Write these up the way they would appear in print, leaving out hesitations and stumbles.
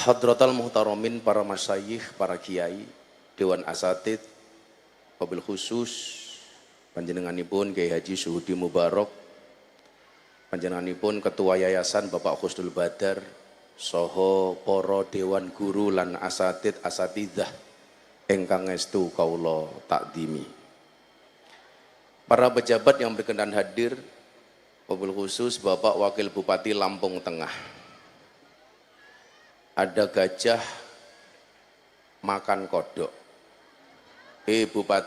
Hadratal muhtaramin, para masyayikh, para kiai, dewan asatid, wabil khusus panjenenganipun Kiai Haji Suhudi Mubarak, panjenenganipun Ketua Yayasan Bapak Husnul Badar, soho para dewan guru lan asatid asatidzah ingkang estu kaula takdimi. Para pejabat yang berkenan hadir, wabil khusus Bapak Wakil Bupati Lampung Tengah. Ada gajah makan kodok.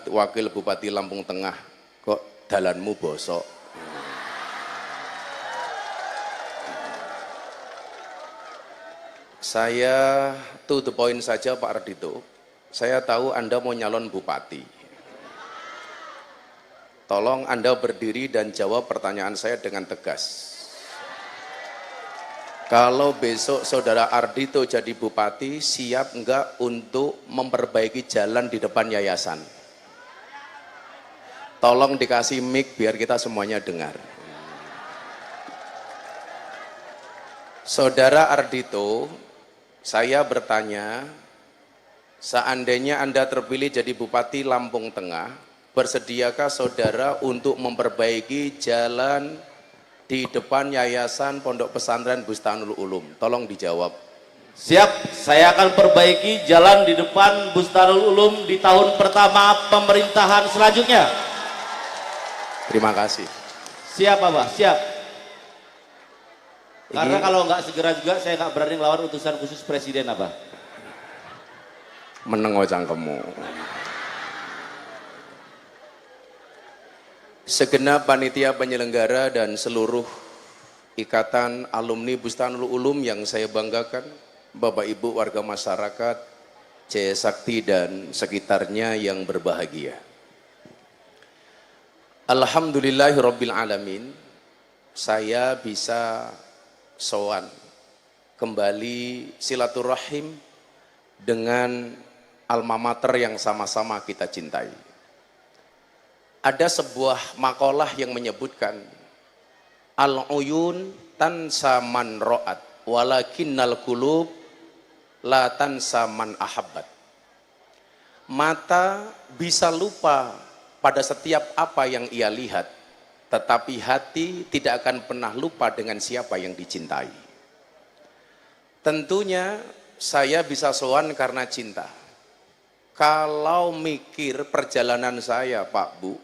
Wakil Bupati Lampung Tengah, kok dalanmu bosok? Saya to the point saja Pak Ardhito. Saya tahu Anda mau nyalon bupati. Tolong Anda berdiri dan jawab pertanyaan saya dengan tegas. Kalau besok saudara Ardhito jadi bupati, siap enggak untuk memperbaiki jalan di depan yayasan? Tolong dikasih mic biar kita semuanya dengar. Saudara Ardhito, saya bertanya, seandainya Anda terpilih jadi bupati Lampung Tengah, bersediakah saudara untuk memperbaiki jalan di depan Yayasan Pondok Pesantren Bustanul Ulum? Tolong dijawab. Siap, saya akan perbaiki jalan di depan Bustanul Ulum di tahun pertama pemerintahan selanjutnya. Terima kasih. Siap Abah, siap. Ini, karena kalau nggak segera juga saya nggak berani melawan utusan khusus presiden Abah. Menengo cangkemmu. Segenap panitia penyelenggara dan seluruh ikatan alumni Bustanul Ulum yang saya banggakan, Bapak Ibu warga masyarakat, Jaya Sakti dan sekitarnya yang berbahagia. Alhamdulillahirabbil alamin, saya bisa sowan kembali silaturahim dengan alma mater yang sama-sama kita cintai. Ada sebuah makalah yang menyebutkan al-uyun tansa man ra'at walakinnal qulub la tansa man ahabbat. Mata bisa lupa pada setiap apa yang ia lihat, tetapi hati tidak akan pernah lupa dengan siapa yang dicintai. Tentunya saya bisa sowan karena cinta. Kalau mikir perjalanan saya Pak Bu,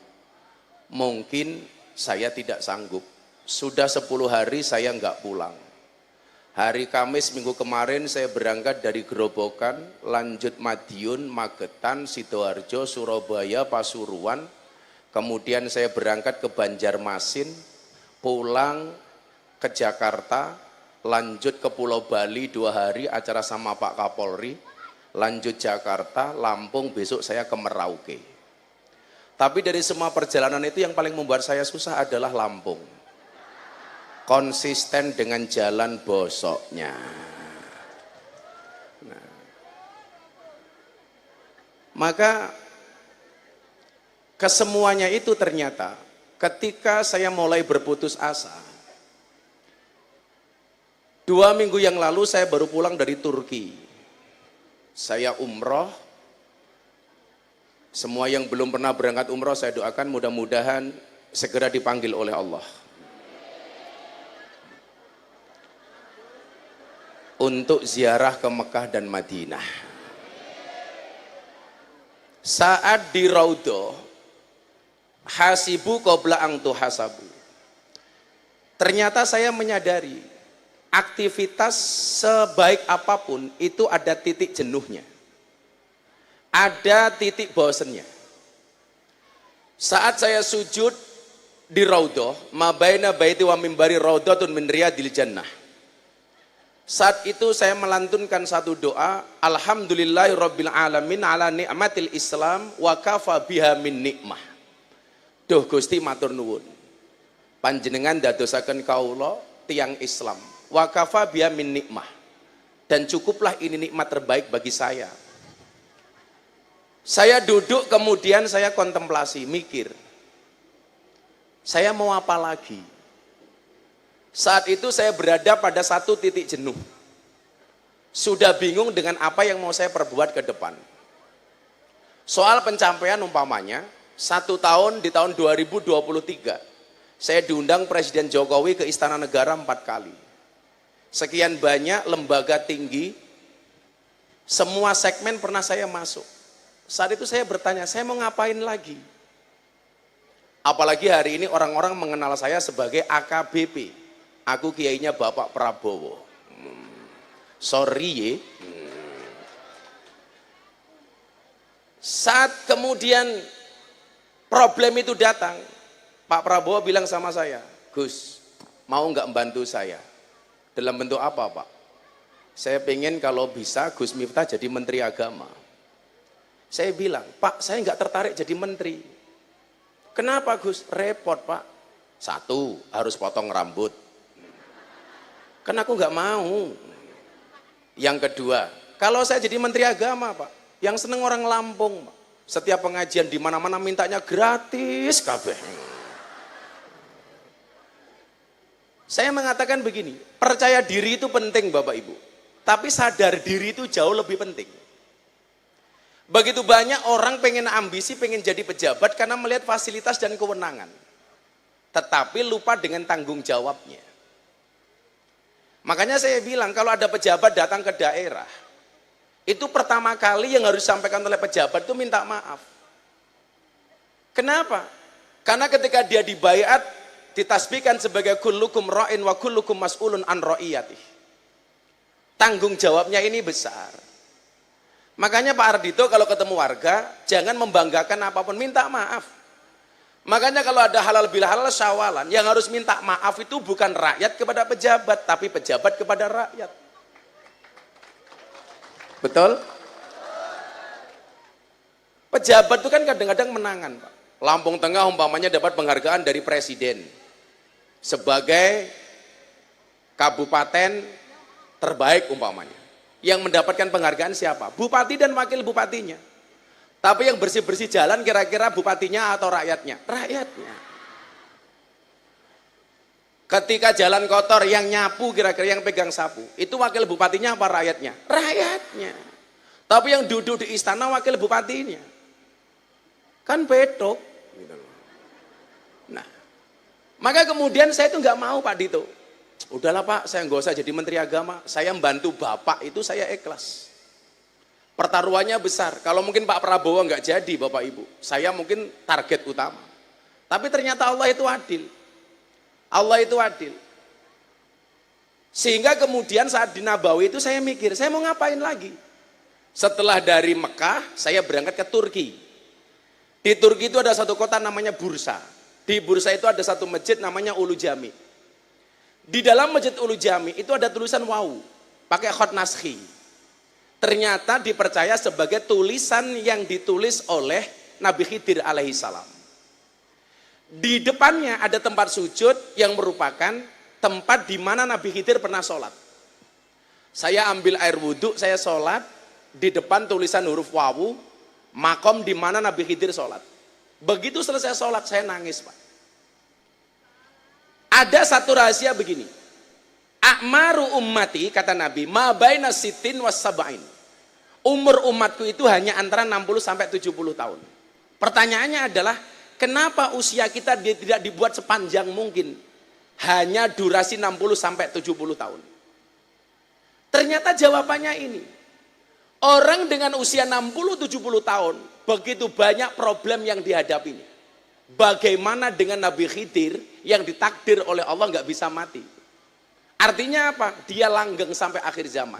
mungkin saya tidak sanggup. Sudah 10 hari saya nggak pulang. Hari Kamis minggu kemarin saya berangkat dari Grobogan, lanjut Madiun, Magetan, Sidoarjo, Surabaya, Pasuruan. Kemudian saya berangkat ke Banjarmasin, pulang ke Jakarta, lanjut ke Pulau Bali 2 hari acara sama Pak Kapolri, lanjut Jakarta, Lampung, besok saya ke Merauke. Tapi dari semua perjalanan itu yang paling membuat saya susah adalah Lampung. Konsisten dengan jalan bosoknya. Nah, maka kesemuanya itu ternyata ketika saya mulai berputus asa. 2 minggu yang lalu saya baru pulang dari Turki. Saya umroh. Semua yang belum pernah berangkat umroh saya doakan mudah-mudahan segera dipanggil oleh Allah untuk ziarah ke Mekah dan Madinah. Saat di Raudhah, hasibu qabla an tuhasabu. Ternyata saya menyadari aktivitas sebaik apapun itu ada titik jenuhnya. Ada titik bosennya. Saat saya sujud di Raudhah, ma baina baiti wa mimbari raudhatun min riyadil jannah. Saat itu saya melantunkan satu doa, alhamdulillahirabbil alamin ala ni'matil Islam wa kafa biha min nikmah. Duh Gusti matur nuwun. Panjenengan dadosaken kawula tiang Islam, wa kafa biha min nikmah. Dan cukuplah ini nikmat terbaik bagi saya. Saya duduk kemudian saya kontemplasi, mikir. Saya mau apa lagi? Saat itu saya berada pada satu titik jenuh. sudah bingung dengan apa yang mau saya perbuat ke depan. Soal pencapaian umpamanya, 1 tahun di tahun 2023, saya diundang Presiden Jokowi ke Istana Negara 4 kali. Sekian banyak lembaga tinggi, semua segmen pernah saya masuk. Saat itu saya bertanya, saya mau ngapain lagi? Apalagi hari ini orang-orang mengenal saya sebagai AKBP. Aku kiainya Bapak Prabowo. Sorry ye. Saat kemudian problem itu datang, Pak Prabowo bilang sama saya, Gus, mau nggak membantu saya? Dalam bentuk apa, Pak? Saya pengen kalau bisa Gus Miftah jadi Menteri Agama. Saya bilang, Pak, saya nggak tertarik jadi menteri. Kenapa, Gus? Repot, Pak. 1, harus potong rambut. Kan aku nggak mau. Yang kedua, kalau saya jadi Menteri Agama, Pak, yang seneng orang Lampung, Pak. Setiap pengajian di mana-mana mintanya gratis kabeh. Saya mengatakan begini, percaya diri itu penting Bapak Ibu, tapi sadar diri itu jauh lebih penting. Begitu banyak orang pengen ambisi, pengen jadi pejabat karena melihat fasilitas dan kewenangan, tetapi lupa dengan tanggung jawabnya. Makanya saya bilang kalau ada pejabat datang ke daerah, itu pertama kali yang harus disampaikan oleh pejabat itu minta maaf. Kenapa? Karena ketika dia dibaiat, ditasbihkan sebagai kullukum ra'in wa kullukum mas'ulun an ra'iyatih. Tanggung jawabnya ini besar. Makanya Pak Ardhito kalau ketemu warga, jangan membanggakan apapun, minta maaf. Makanya kalau ada halal bila halal syawalan, yang harus minta maaf itu bukan rakyat kepada pejabat, tapi pejabat kepada rakyat. Betul? Pejabat itu kan kadang-kadang menangan, Pak. Lampung Tengah umpamanya dapat penghargaan dari Presiden sebagai kabupaten terbaik umpamanya. Yang mendapatkan penghargaan siapa? Bupati dan wakil bupatinya. Tapi yang bersih-bersih jalan kira-kira bupatinya atau rakyatnya? Rakyatnya. Ketika jalan kotor yang nyapu kira-kira yang pegang sapu, itu wakil bupatinya apa rakyatnya? Rakyatnya. Tapi yang duduk di istana wakil bupatinya. Kan bedok. Nah, maka kemudian saya itu nggak mau Pak Dito. Udahlah Pak, saya nggak usah jadi Menteri Agama. Saya membantu Bapak itu saya ikhlas. Pertaruhannya besar. Kalau mungkin Pak Prabowo nggak jadi Bapak Ibu, saya mungkin target utama. Tapi ternyata Allah itu adil. Allah itu adil. Sehingga kemudian saat di Nabawi itu saya mikir, saya mau ngapain lagi? Setelah dari Mekah, saya berangkat ke Turki. Di Turki itu ada satu kota namanya Bursa. Di Bursa itu ada satu masjid namanya Ulu Jami. Di dalam masjid Ulu Jami itu ada tulisan wawu, pakai khot naskhi. Ternyata dipercaya sebagai tulisan yang ditulis oleh Nabi Khidir alaihissalam. Di depannya ada tempat sujud yang merupakan tempat di mana Nabi Khidir pernah sholat. Saya ambil air wudhu, saya sholat, di depan tulisan huruf wawu, makom di mana Nabi Khidir sholat. Begitu selesai sholat, saya nangis Pak. Ada satu rahasia begini, akmaru ummati, kata Nabi, ma baina sitin was sab'in. Umur umatku itu hanya antara 60 sampai 70 tahun. Pertanyaannya adalah, kenapa usia kita tidak dibuat sepanjang mungkin? Hanya durasi 60 sampai 70 tahun. Ternyata jawabannya ini. Orang dengan usia 60-70 tahun, begitu banyak problem yang dihadapinya. Bagaimana dengan Nabi Khidir yang ditakdir oleh Allah nggak bisa mati? Artinya apa? Dia langgeng sampai akhir zaman.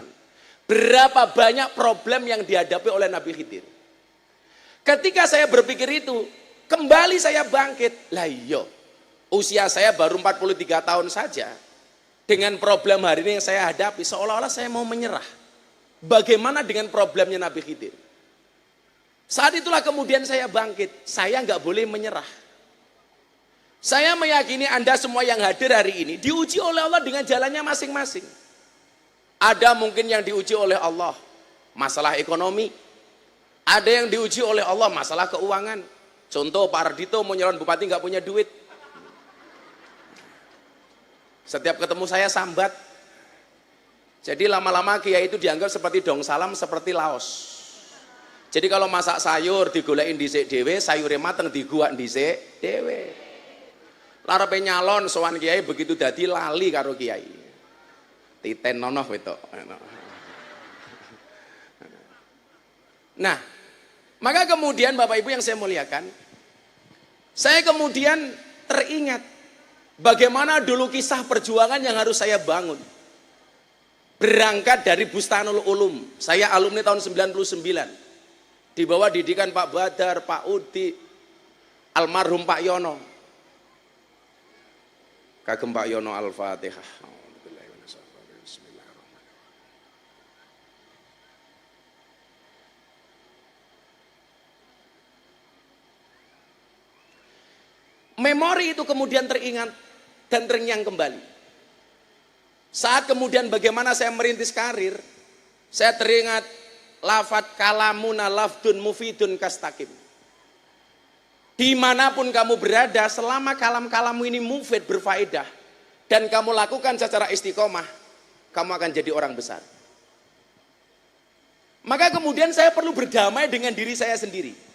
Berapa banyak problem yang dihadapi oleh Nabi Khidir? Ketika saya berpikir itu, kembali saya bangkit. Lah iya, usia saya baru 43 tahun saja. Dengan problem hari ini yang saya hadapi, seolah-olah saya mau menyerah. Bagaimana dengan problemnya Nabi Khidir? Saat itulah kemudian saya bangkit. Saya nggak boleh menyerah. Saya meyakini Anda semua yang hadir hari ini diuji oleh Allah dengan jalannya masing-masing. Ada mungkin yang diuji oleh Allah masalah ekonomi. Ada yang diuji oleh Allah masalah keuangan. Contoh Pak Ardhito mau nyalon bupati nggak punya duit. Setiap ketemu saya sambat. Jadi lama-lama kiai itu dianggap seperti dong salam, seperti laos. Jadi kalau masak sayur digolekin dhisik dhewe, sayure mateng diguak dhisik dhewe. Larepe nyalon sowan kiai begitu dadi lali karo kiai. Titen nono wedok. Nah, maka kemudian Bapak Ibu yang saya muliakan, saya kemudian teringat bagaimana dulu kisah perjuangan yang harus saya bangun. Berangkat dari Bustanul Ulum, saya alumni tahun 99. Di bawah didikan Pak Badar, Pak Udi, almarhum Pak Yono. Kagem Pak Yono Al-Fatihah. Memori itu kemudian teringat dan terngiang kembali. Saat kemudian bagaimana saya merintis karir, saya teringat lafat kalamuna lafdun mufidun kastakim. Dimanapun kamu berada, selama kalam-kalamu ini mufid, berfaedah, dan kamu lakukan secara istiqomah, kamu akan jadi orang besar. Maka kemudian saya perlu berdamai dengan diri saya sendiri.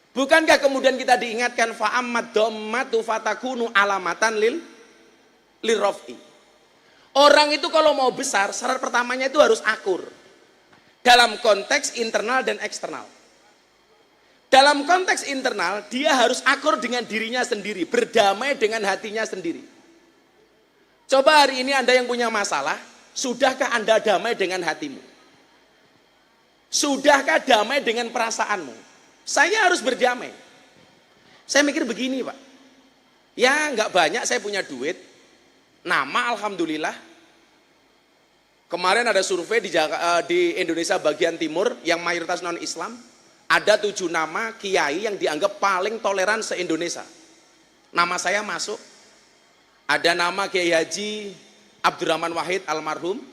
Bukankah kemudian kita diingatkan fa'ammad dhammatu fatakunu alamatan lirraf'i. Orang itu kalau mau besar, syarat pertamanya itu harus akur. Dalam konteks internal dan eksternal. Dalam konteks internal, dia harus akur dengan dirinya sendiri, berdamai dengan hatinya sendiri. Coba hari ini Anda yang punya masalah, sudahkah Anda damai dengan hatimu? Sudahkah damai dengan perasaanmu? Saya harus berdamai. Saya mikir begini Pak, ya nggak banyak saya punya duit, nama alhamdulillah. Kemarin ada survei di Indonesia bagian timur yang mayoritas non-Islam. Ada 7 nama kiai yang dianggap paling toleran se-Indonesia. Nama saya masuk. Ada nama Kiai Haji Abdurrahman Wahid almarhum.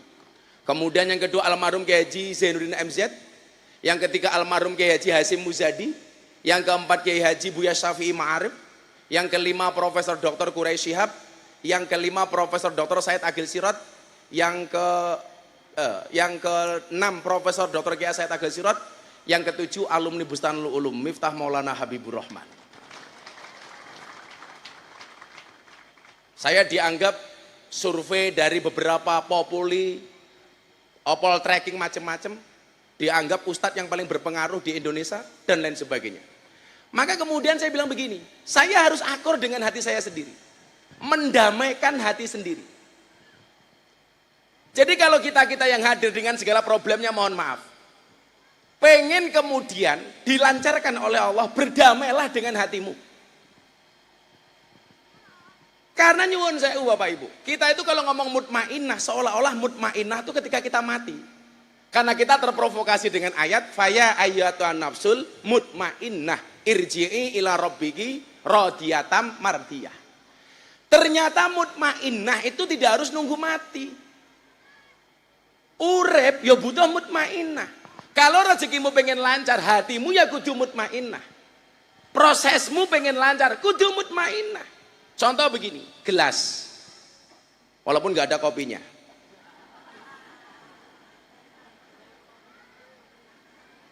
Kemudian yang kedua almarhum Kiai Haji Zainuddin MZ. Yang ketiga almarhum Kiai Haji Hasyim Muzadi. Yang keempat Kiai Haji Buya Syafi'i Ma'arif. Yang kelima Profesor Dr. Quraish Shihab. Yang kelima Profesor Dr. Said Agil Sirot. Yang ke-6 Profesor Dr. Kiai Said Agil Sirot, yang ke-7 alumni Bustanul Ulum Miftah Maulana Habibur Rahman. Saya dianggap survei dari beberapa populi, opol tracking macam-macam, dianggap ustadz yang paling berpengaruh di Indonesia dan lain sebagainya. Maka kemudian saya bilang begini, saya harus akur dengan hati saya sendiri, mendamaikan hati sendiri. Jadi kalau kita yang hadir dengan segala problemnya mohon maaf. Pengen kemudian dilancarkan oleh Allah, berdamailah dengan hatimu. Karena nyuwun saya Bapak Ibu, kita itu kalau ngomong mutmainnah, seolah-olah mutmainnah itu ketika kita mati. Karena kita terprovokasi dengan ayat faya ayyatuhan nafsul mutmainnah irji'i ila rabbiki radiyatam mardiyah. Ternyata mutmainnah itu tidak harus nunggu mati. Urep ya butuh mutmainnah. Kalau rezekimu pengen lancar, hatimu ya kudu mutmainnah. Prosesmu pengen lancar, kudu mutmainnah. Contoh begini, gelas. Walaupun nggak ada kopinya.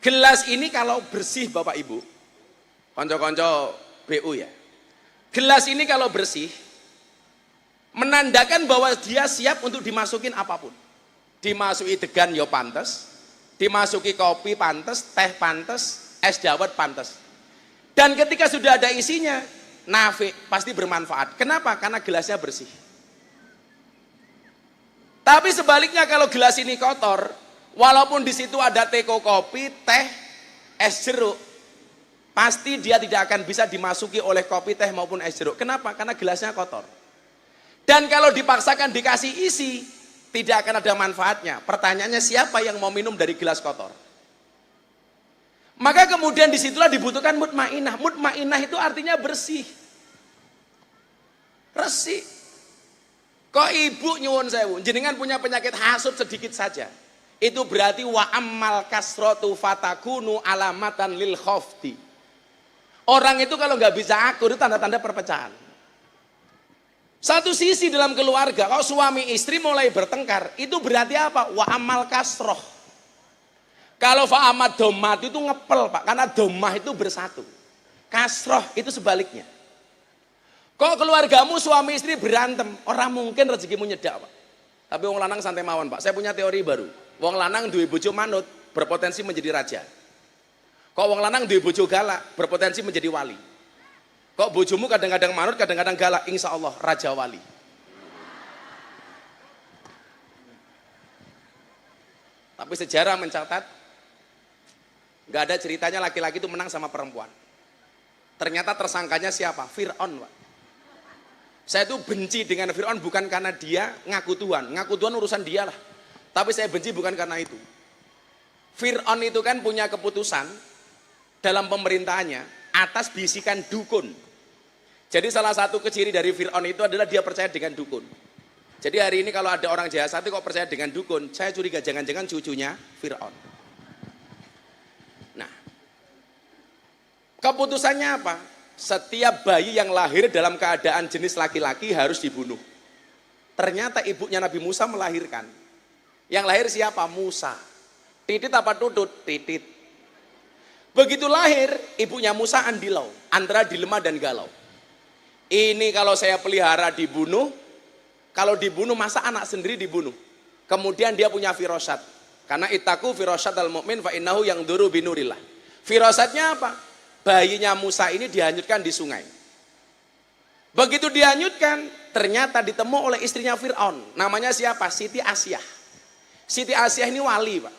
Gelas ini kalau bersih Bapak Ibu, konco-konco BU ya. Gelas ini kalau bersih, menandakan bahwa dia siap untuk dimasukin apapun. Dimasuki degan ya pantes, dimasuki kopi pantes, teh pantes, es dawet pantes. Dan ketika sudah ada isinya, nafi, pasti bermanfaat. Kenapa? Karena gelasnya bersih. Tapi sebaliknya kalau gelas ini kotor, walaupun di situ ada teko kopi, teh, es jeruk, pasti dia tidak akan bisa dimasuki oleh kopi, teh maupun es jeruk. Kenapa? Karena gelasnya kotor. Dan kalau dipaksakan dikasih isi, tidak akan ada manfaatnya. Pertanyaannya siapa yang mau minum dari gelas kotor? Maka kemudian disitulah dibutuhkan mutmainnah. Mutmainnah itu artinya bersih. Resik. Kok ibu nyuwun sewu, jenengan punya penyakit hasut sedikit saja. Itu berarti wa ammal kasratu fatakunu alamatan lil khofti. Orang itu kalau nggak bisa akur itu tanda-tanda perpecahan. Satu sisi dalam keluarga, kalau suami istri mulai bertengkar, itu berarti apa? Wa amal kasroh. Kalau fa amal domat itu ngepel Pak, karena domah itu bersatu. Kasroh itu sebaliknya. Kok keluargamu suami istri berantem, orang mungkin rezekimu nyedak Pak. Tapi wong lanang santai mawon Pak. Saya punya teori baru. Wong lanang duwe bojo manut, berpotensi menjadi raja. Kok wong lanang duwe bojo galak, berpotensi menjadi wali. Kok bojomu kadang-kadang manut, kadang-kadang galak, insya Allah raja wali. Tapi sejarah mencatat, nggak ada ceritanya laki-laki itu menang sama perempuan. Ternyata tersangkanya siapa? Fir'aun Pak. Saya itu benci dengan Fir'aun bukan karena dia ngaku Tuhan urusan dia lah. Tapi saya benci bukan karena itu. Fir'aun itu kan punya keputusan dalam pemerintahannya atas bisikan dukun. Jadi salah satu ciri dari Fir'aun itu adalah dia percaya dengan dukun. Jadi hari ini kalau ada orang jahat kok percaya dengan dukun, saya curiga jangan-jangan cucunya Fir'aun. Nah, keputusannya apa? Setiap bayi yang lahir dalam keadaan jenis laki-laki harus dibunuh. Ternyata ibunya Nabi Musa melahirkan. Yang lahir siapa? Musa. Titit apa tutut? Titit. Begitu lahir, ibunya Musa andilau, antara dilema dan galau. Ini kalau saya pelihara dibunuh, kalau dibunuh masa anak sendiri dibunuh. Kemudian dia punya firasat. Karena itaku firasat al-mu'min fa innahu yang duru binurillah. Firasatnya apa? Bayinya Musa ini dihanyutkan di sungai. Begitu dihanyutkan, ternyata ditemu oleh istrinya Fir'aun. Namanya siapa? Siti Asyah. Siti Asyah ini wali Pak.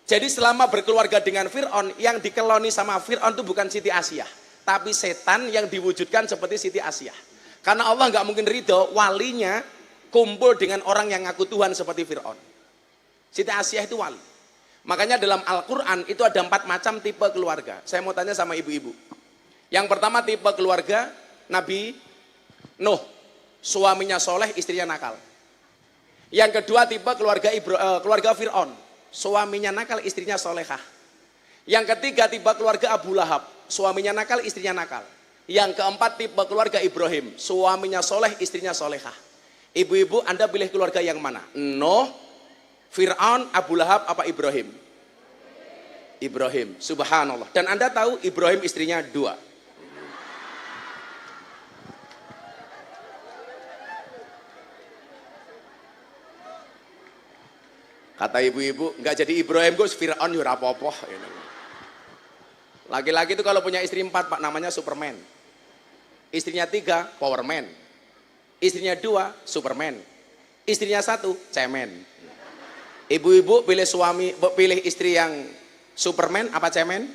Jadi selama berkeluarga dengan Fir'aun, yang dikeloni sama Fir'aun itu bukan Siti Asyah, tapi setan yang diwujudkan seperti Siti Asyah. Karena Allah nggak mungkin ridho walinya kumpul dengan orang yang ngaku Tuhan seperti Fir'aun. Siti Asyah itu wali. Makanya dalam Al-Quran itu ada 4 macam tipe keluarga. Saya mau tanya sama ibu-ibu. Yang pertama tipe keluarga Nabi Nuh, suaminya soleh, istrinya nakal. Yang kedua tipe keluarga Fir'aun, suaminya nakal, istrinya solehah. Yang ketiga tipe keluarga Abu Lahab, suaminya nakal, istrinya nakal. Yang keempat tipe keluarga Ibrahim, suaminya soleh, istrinya solehah. Ibu-ibu Anda pilih keluarga yang mana? Nuh, Fir'aun, Abu Lahab, apa Ibrahim? Ibrahim, subhanallah. Dan Anda tahu Ibrahim istrinya 2. Kata ibu-ibu, enggak jadi Ibrahim Gus, Fir'aun ya apa-apa. Laki-laki itu kalau punya istri 4 Pak, namanya Superman. Istrinya 3, Powerman. Istrinya 2, Superman. Istrinya 1, Cemen. Ibu-ibu pilih istri yang Superman apa Cemen?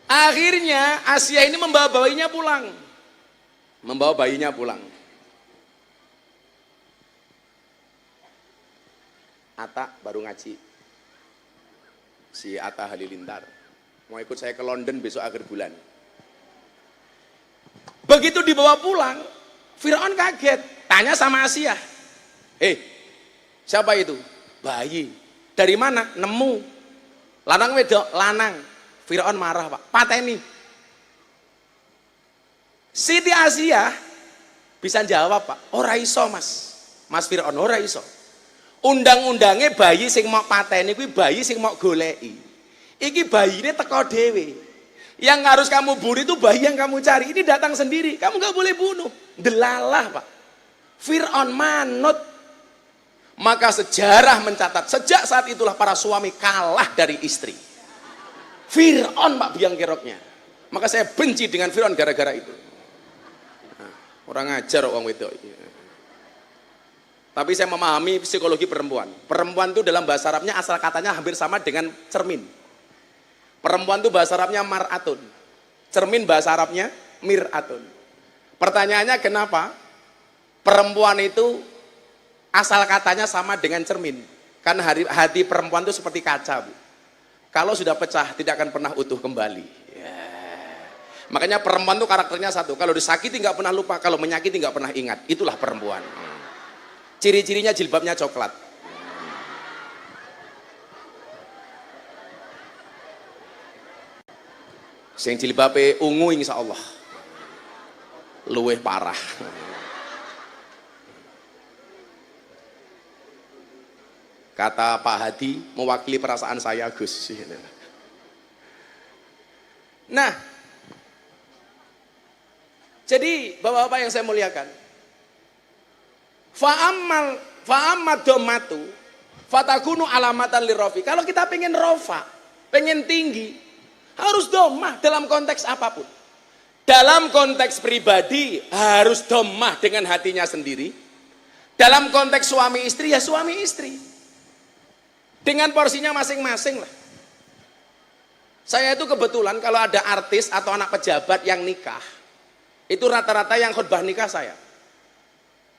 Akhirnya Asia ini membawa bayinya pulang. Atta baru ngaji. Si Atta Halilintar. Mau ikut saya ke London besok akhir bulan. Begitu dibawa pulang, Fir'aun kaget. Tanya sama Asia. Siapa itu? Bayi. Dari mana? Nemu. Lanang wedok? Lanang. Fir'aun marah Pak. Pateni. Siti Asia bisa jawab Pak. Ora iso Mas Fir'aun ora iso. Undang-undangnya bayi sing mau pateni kuwi bayi sing mau goleki. Iki bayine teko dhewe. Yang harus kamu bunuh itu bayi yang kamu cari. Ini datang sendiri. Kamu nggak boleh bunuh. Delalah Pak. Fir'aun manut. Maka sejarah mencatat sejak saat itulah para suami kalah dari istri. Fir'aun Pak biang keroknya. Maka saya benci dengan Fir'aun gara-gara itu. Orang ajar orang itu. Tapi saya memahami psikologi perempuan. Perempuan itu dalam bahasa Arabnya asal katanya hampir sama dengan cermin. Perempuan itu bahasa Arabnya mar'atun. Cermin bahasa Arabnya mir'atun. Pertanyaannya kenapa perempuan itu asal katanya sama dengan cermin? Karena hati perempuan itu seperti kaca Bu. Kalau sudah pecah tidak akan pernah utuh kembali. Makanya perempuan itu karakternya satu. Kalau disakiti nggak pernah lupa, kalau menyakiti nggak pernah ingat. Itulah perempuan. Ciri-cirinya jilbabnya coklat. Sing jilbabe ungu insyaallah luwih parah. Kata Pak Hadi mewakili perasaan saya Gus. Nah, jadi bapak-bapak yang saya muliakan, fa'amad domatu fatakunu alamatan lirofi. Kalau kita pengen rofa, pengen tinggi, harus domah dalam konteks apapun. Dalam konteks pribadi harus domah dengan hatinya sendiri. Dalam konteks suami istri ya suami istri. Dengan porsinya masing-masing lah. Saya itu kebetulan kalau ada artis atau anak pejabat yang nikah, itu rata-rata yang khutbah nikah saya.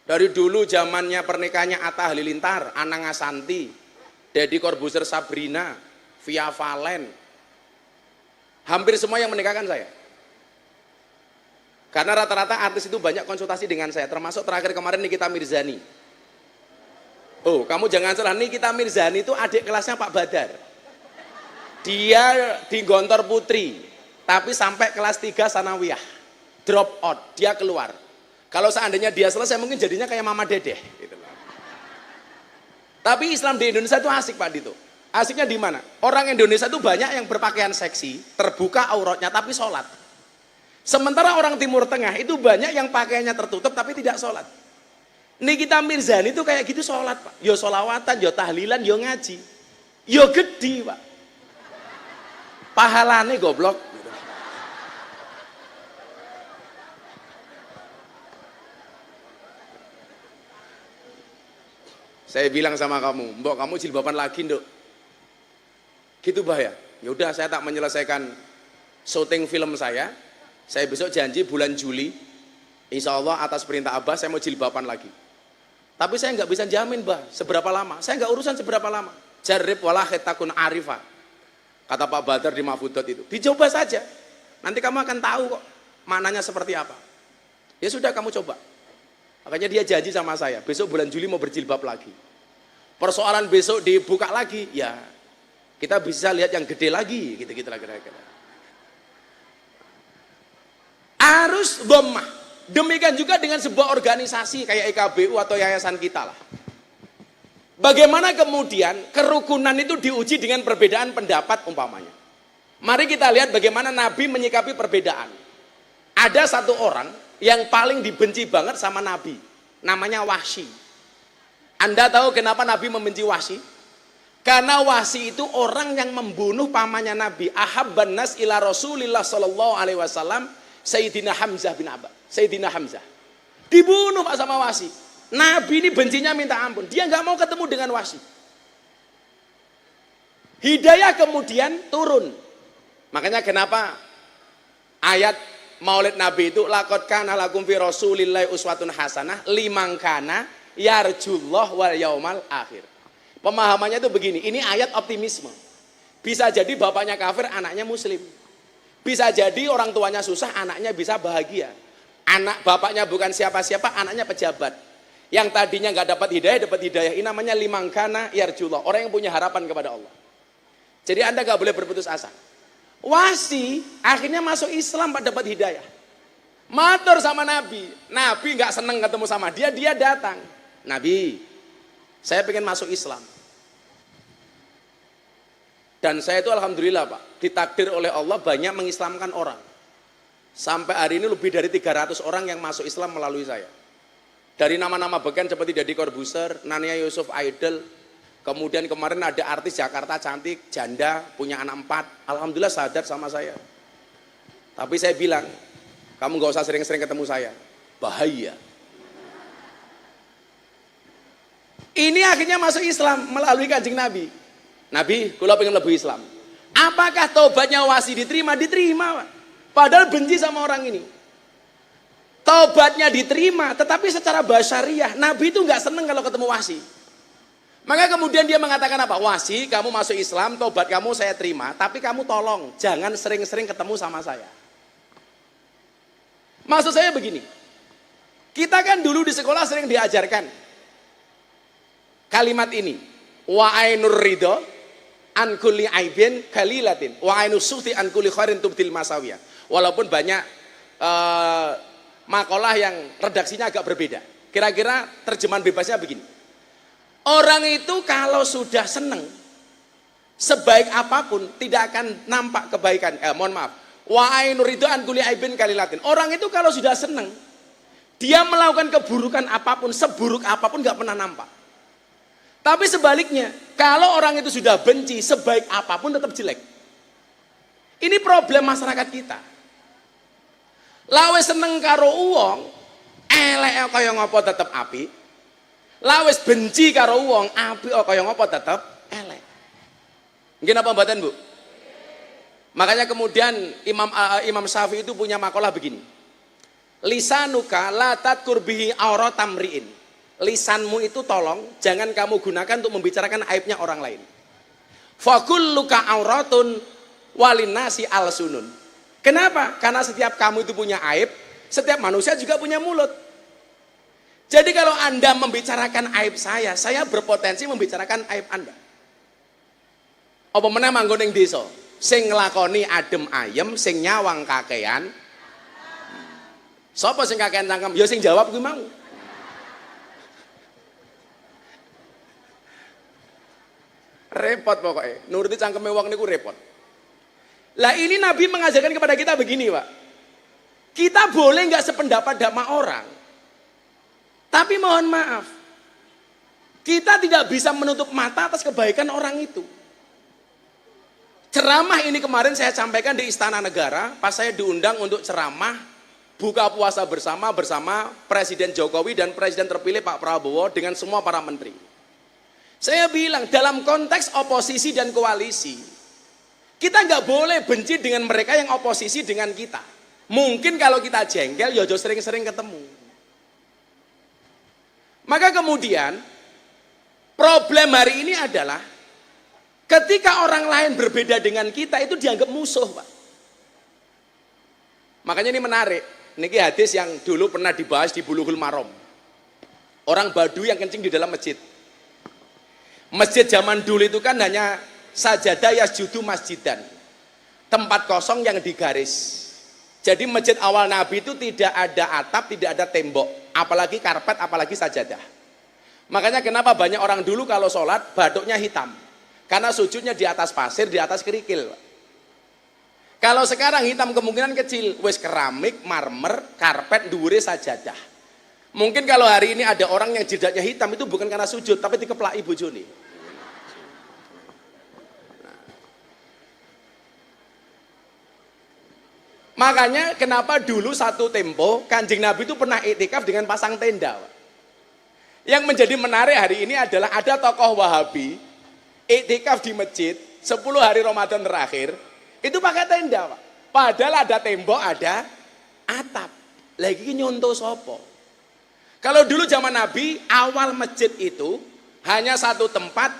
Dari dulu zamannya pernikahannya Atta Halilintar, Anang Asanti, Deddy Corbuzier Sabrina, Via Valen. Hampir semua yang menikahkan saya. Karena rata-rata artis itu banyak konsultasi dengan saya, termasuk terakhir kemarin Nikita Mirzani. Oh, kamu jangan salah, Nikita Mirzani itu adik kelasnya Pak Badar. Dia di Gontor Putri, tapi sampai kelas 3 sanawiyah. Drop out, dia keluar. Kalau seandainya dia selesai mungkin jadinya kayak Mama Dedeh gitu. Tapi Islam di Indonesia itu asik Pak Dito. Asiknya di mana? Orang Indonesia itu banyak yang berpakaian seksi, terbuka auratnya tapi sholat. Sementara orang Timur Tengah itu banyak yang pakaiannya tertutup tapi tidak sholat. Nikita Mirzani itu kayak gitu sholat Pak. Yo sholawatan, yo tahlilan, yo ngaji. Yo gede Pak. Pahalane goblok. Saya bilang sama kamu, mbok kamu jilbaban lagi nduk. Gitu bahaya. Ya udah saya tak menyelesaikan syuting film saya. Saya besok janji bulan Juli, insya Allah atas perintah Abah saya mau jilbaban lagi. Tapi saya nggak bisa jamin bah seberapa lama. Saya nggak urusan seberapa lama. Jarib walah takun arifah. Kata Pak Badar di Mahfudot itu. Dicoba saja. Nanti kamu akan tahu kok maknanya seperti apa. Ya sudah kamu coba. Makanya dia janji sama saya, besok bulan Juli mau berjilbab lagi. Persoalan besok dibuka lagi, ya kita bisa lihat yang gede lagi, gitu-gitu lah kira-kira. Harus dhammah. Demikian juga dengan sebuah organisasi kayak EKBU atau yayasan kita lah. Bagaimana kemudian kerukunan itu diuji dengan perbedaan pendapat umpamanya. Mari kita lihat bagaimana Nabi menyikapi perbedaan. Ada satu orang yang paling dibenci banget sama Nabi, namanya Wahsy. Anda tahu kenapa Nabi membenci Wahsy? Karena Wahsy itu orang yang membunuh pamannya Nabi, ahabban nas ila Rasulillah sallallahu alaihi wasallam, Sayyidina Hamzah bin Abbas. Sayyidina Hamzah dibunuh Pak sama Wahsy. Nabi ini bencinya minta ampun, dia nggak mau ketemu dengan Wahsy. Hidayah kemudian turun. Makanya kenapa ayat Maulid Nabi itu laqad kana lakum fi Rasulillahi uswatun hasanah liman kana yarjullah wal yaumal akhir. Pemahamannya itu begini, ini ayat optimisme. Bisa jadi bapaknya kafir, anaknya muslim. Bisa jadi orang tuanya susah, anaknya bisa bahagia. Anak bapaknya bukan siapa-siapa, anaknya pejabat. Yang tadinya nggak dapat hidayah. Ini namanya liman kana yarjullah, orang yang punya harapan kepada Allah. Jadi Anda nggak boleh berputus asa. Wahsy akhirnya masuk Islam Pak, dapat hidayah. Matur sama Nabi. Nabi nggak seneng ketemu sama dia, dia datang. Nabi, saya pengen masuk Islam. Dan saya itu alhamdulillah Pak, ditakdir oleh Allah banyak mengislamkan orang. Sampai hari ini lebih dari 300 orang yang masuk Islam melalui saya. Dari nama-nama beken seperti Deddy Corbuzier, Nania Yusuf Idol, kemudian kemarin ada artis Jakarta cantik, janda, punya anak 4, alhamdulillah sadar sama saya. Tapi saya bilang, kamu gak usah sering-sering ketemu saya, bahaya. Ini akhirnya masuk Islam melalui Kanjeng Nabi. Nabi, kalau pengen lebih Islam. Apakah taubatnya Wahsy diterima? Diterima Pak. Padahal benci sama orang ini. Taubatnya diterima, tetapi secara basyariah Nabi itu nggak seneng kalau ketemu Wahsy. Maka kemudian dia mengatakan apa? Wahsy, kamu masuk Islam, taubat kamu saya terima, tapi kamu tolong jangan sering-sering ketemu sama saya. Maksud saya begini, kita kan dulu di sekolah sering diajarkan kalimat ini, wa ainur ridho an kulli aibin kalilatin wa ainu suhti an kulli khairin tubdil masawiyah. Walaupun banyak makalah yang redaksinya agak berbeda. Kira-kira terjemahan bebasnya begini. Orang itu kalau sudah senang, sebaik apapun tidak akan nampak kebaikan. Mohon maaf. Wa ainu ridho an kulli aibin kalilatin. Orang itu kalau sudah senang, dia melakukan keburukan apapun, seburuk apapun gak pernah nampak. Tapi sebaliknya, kalau orang itu sudah benci, sebaik apapun tetap jelek. Ini problem masyarakat kita. Lawe seneng karo uang, elek kaya ngopo tetap api. Lawe benci karo uang, api kaya ngopo tetap elek. Mungkin apa mboten, Bu? Makanya kemudian Imam Syafi'i itu punya makalah begini. Lisanuka la tadkur bihi auratam ri'in. Lisanmu itu tolong jangan kamu gunakan untuk membicarakan aibnya orang lain. Fakulluka auratun walinasi alsunun. Kenapa? Karena setiap kamu itu punya aib, setiap manusia juga punya mulut. Jadi kalau Anda membicarakan aib saya berpotensi membicarakan aib Anda. Apa meneh manggon ning desa, sing nglakoni adem ayem, sing nyawang kakean. Sapa sing kakean cangkem? Ya sing jawab kuwi mau. Repot pokoknya, nuruti cangkeme wong niku repot. Lah ini Nabi mengajarkan kepada kita begini, Pak. Kita boleh nggak sependapat sama orang, tapi mohon maaf, kita tidak bisa menutup mata atas kebaikan orang itu. Ceramah ini kemarin saya sampaikan di Istana Negara, pas saya diundang untuk ceramah buka puasa bersama Presiden Jokowi dan Presiden terpilih Pak Prabowo dengan semua para menteri. Saya bilang dalam konteks oposisi dan koalisi, kita nggak boleh benci dengan mereka yang oposisi dengan kita. Mungkin kalau kita jengkel, ya sering-sering ketemu. Maka kemudian problem hari ini adalah ketika orang lain berbeda dengan kita itu dianggap musuh, Pak. Makanya ini menarik. Niki hadis yang dulu pernah dibahas di Bulughul Maram. Orang Baduy yang kencing di dalam masjid. Masjid zaman dulu itu kan hanya sajadah yasjudu masjidan. Tempat kosong yang digaris. Jadi masjid awal Nabi itu tidak ada atap, tidak ada tembok, apalagi karpet, apalagi sajadah. Makanya kenapa banyak orang dulu kalau sholat batuknya hitam. Karena sujudnya di atas pasir, di atas kerikil. Kalau sekarang hitam kemungkinan kecil, wes keramik, marmer, karpet, dhuwure sajadah. Mungkin kalau hari ini ada orang yang jidatnya hitam itu bukan karena sujud, tapi dikeplaki bojone. Makanya kenapa dulu satu tempo Kanjeng Nabi itu pernah iktikaf dengan pasang tenda. Yang menjadi menarik hari ini adalah ada tokoh Wahabi iktikaf di masjid 10 hari Ramadan terakhir itu pakai tenda, Pak. Padahal ada tembok, ada atap. Lagi nyontoh sopo. Kalau dulu zaman Nabi, awal masjid itu hanya satu tempat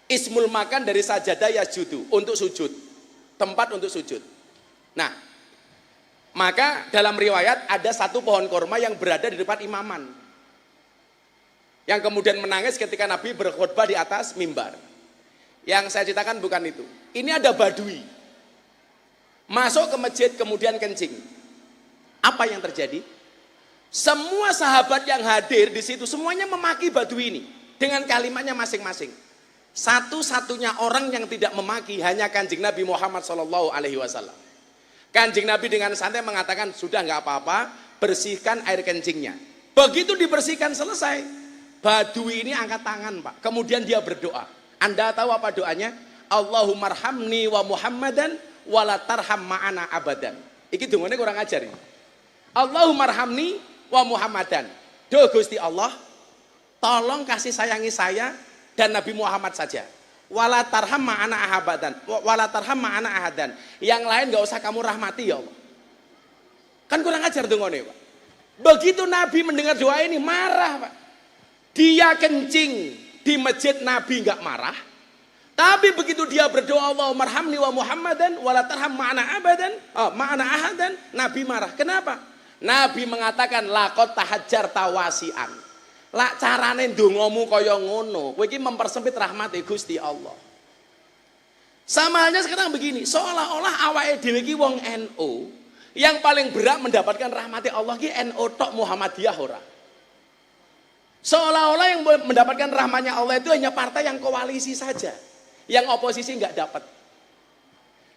ismul makan dari sajadah yasjudu untuk sujud. Tempat untuk sujud. Nah, maka dalam riwayat ada satu pohon korma yang berada di depan imaman. Yang kemudian menangis ketika Nabi berkhutbah di atas mimbar. Yang saya ceritakan bukan itu. Ini ada Baduy. Masuk ke masjid kemudian kencing. Apa yang terjadi? Semua sahabat yang hadir di situ semuanya memaki Baduy ini dengan kalimatnya masing-masing. Satu-satunya orang yang tidak memaki hanya Kanjeng Nabi Muhammad SAW. Kanjeng Nabi dengan santai mengatakan, sudah nggak apa-apa, bersihkan air kencingnya. Begitu dibersihkan selesai, Baduy ini angkat tangan, Pak. Kemudian dia berdoa. Anda tahu apa doanya? Allahumarhamni wa Muhammadan wala tarham ma'ana abadan. Iki dungane kurang ajar ini. Allahumarhamni wa Muhammadan. Duh Gusti Allah, tolong kasih sayangi saya dan Nabi Muhammad saja. Wala tarham ma'ana ahabadan. Wala tarham ma'ana ahadan. Yang lain gak usah kamu rahmati ya Allah. Kan kurang ajar dungane, Pak. Begitu Nabi mendengar doa ini marah, Pak. Dia kencing di masjid, Nabi gak marah. Tapi begitu dia berdoa Allahumarhamni wa Muhammadan wala tarham ma'ana abadan, ma'ana ahadan, Nabi marah. Kenapa? Nabi mengatakan laqad tahajjar tawasian. Lak carane ndongamu kaya ngono, kowe iki mempersempit rahmate Gusti Allah. Sama halnya sekarang begini, seolah-olah awake dhewe iki wong NU yang paling berat mendapatkan rahmati Allah ki NU tok, Muhammadiyah ora. Seolah-olah yang mendapatkan rahmatnya Allah itu hanya partai yang koalisi saja, yang oposisi nggak dapat.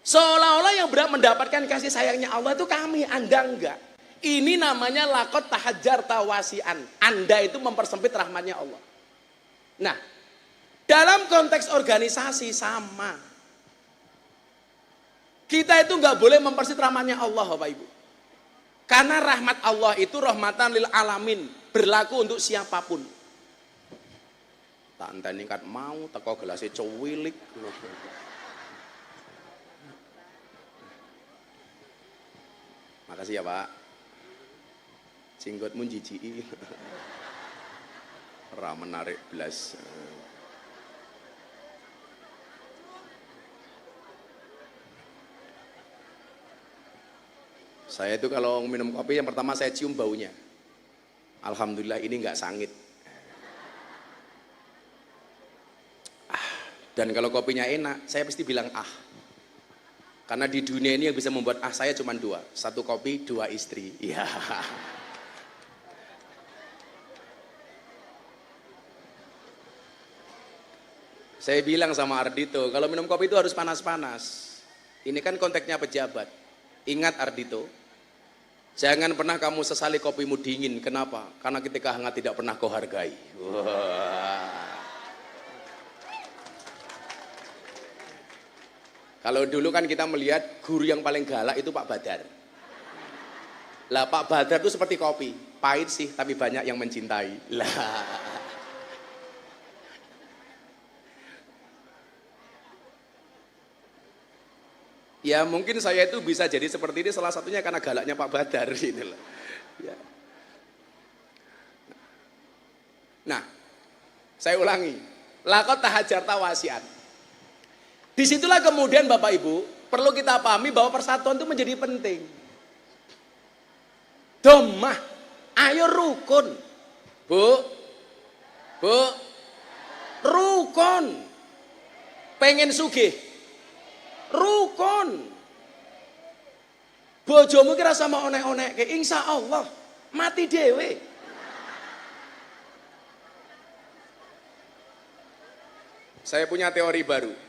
Seolah-olah yang berat mendapatkan kasih sayangnya Allah itu kami, Anda enggak. Ini namanya lakot tahajar tawasian. Anda itu mempersempit rahmatnya Allah. Nah, dalam konteks organisasi sama. Kita itu nggak boleh mempersit rahmatnya Allah, Bapak Ibu. Karena rahmat Allah itu rahmatan lil alamin, berlaku untuk siapapun. Tak enteni kat mau teko gelasnya cuwilik. Makasih ya, Pak. Singgotmu jijiki. Ora menarik blas. Saya itu kalau minum kopi yang pertama saya cium baunya. Alhamdulillah ini nggak sangit. Dan kalau kopinya enak, saya pasti bilang ah. Karena di dunia ini yang bisa membuat ah saya cuma dua. Satu kopi, dua istri. Ya. Saya bilang sama Ardito, kalau minum kopi itu harus panas-panas. Ini kan konteksnya pejabat. Ingat Ardito, jangan pernah kamu sesali kopimu dingin. Kenapa? Karena ketika hangat tidak pernah kau hargai. Wah. Kalau dulu kan kita melihat guru yang paling galak itu Pak Badar. Lah Pak Badar itu seperti kopi, pahit sih tapi banyak yang mencintai. Lah. Ya mungkin saya itu bisa jadi seperti ini salah satunya karena galaknya Pak Badar ini loh. Ya. Nah, saya ulangi, lakot tahajar tawasian. Disitulah kemudian Bapak Ibu perlu kita pahami bahwa persatuan itu menjadi penting. Domah, ayo rukun, bu, rukun, pengen sugih, rukun. Bojomu kira sama onek-onek ke insya Allah mati dewe. Saya punya teori baru.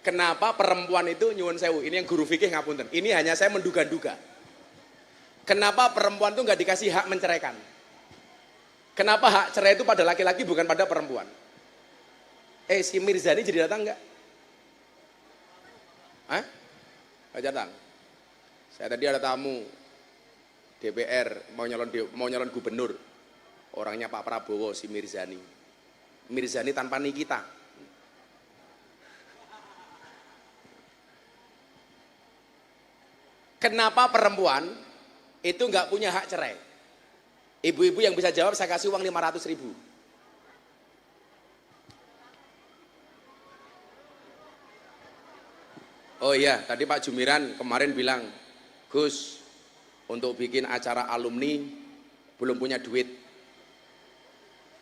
Kenapa perempuan itu nyuwun sewu? Ini yang guru fikih ngapunten. Ini hanya saya menduga-duga. Kenapa perempuan itu nggak dikasih hak menceraikan? Kenapa hak cerai itu pada laki-laki bukan pada perempuan? Si Mirzani jadi datang nggak? Hah? Nggak datang. Saya tadi ada tamu DPR mau nyalon gubernur. Orangnya Pak Prabowo, si Mirzani. Mirzani tanpa Nikita. Kenapa perempuan itu nggak punya hak cerai? Ibu-ibu yang bisa jawab saya kasih uang 500.000. Oh iya, tadi Pak Jumiran kemarin bilang, Gus, untuk bikin acara alumni belum punya duit.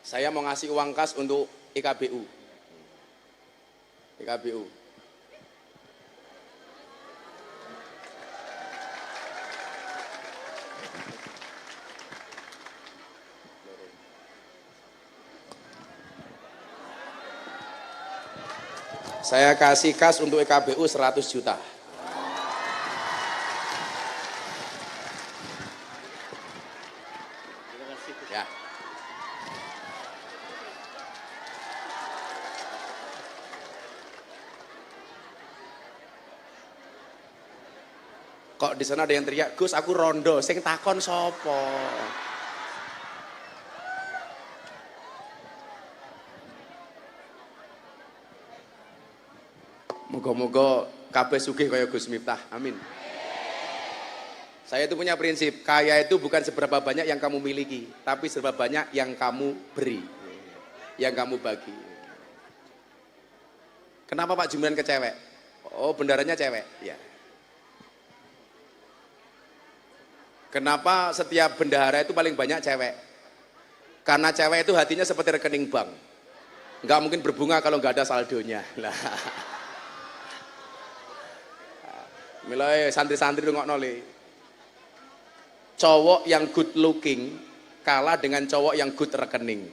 Saya mau ngasih uang kas untuk IKBU. IKBU. Saya kasih kas untuk IKBU 100 juta. Ya. Kok di sana ada yang teriak, Gus aku rondo, sing takon sopo. Moga-moga kabeh sugih kaya Gus Miftah. Amin. Saya itu punya prinsip, kaya itu bukan seberapa banyak yang kamu miliki, tapi seberapa banyak yang kamu beri, yang kamu bagi. Kenapa Pak Jumiran ke cewek? Oh, bendaranya cewek. Ya. Kenapa setiap bendahara itu paling banyak cewek? Karena cewek itu hatinya seperti rekening bank. Nggak mungkin berbunga kalau nggak ada saldonya. Lah. Mulai santri-santri rungokno le. Cowok yang good looking kalah dengan cowok yang good rekening.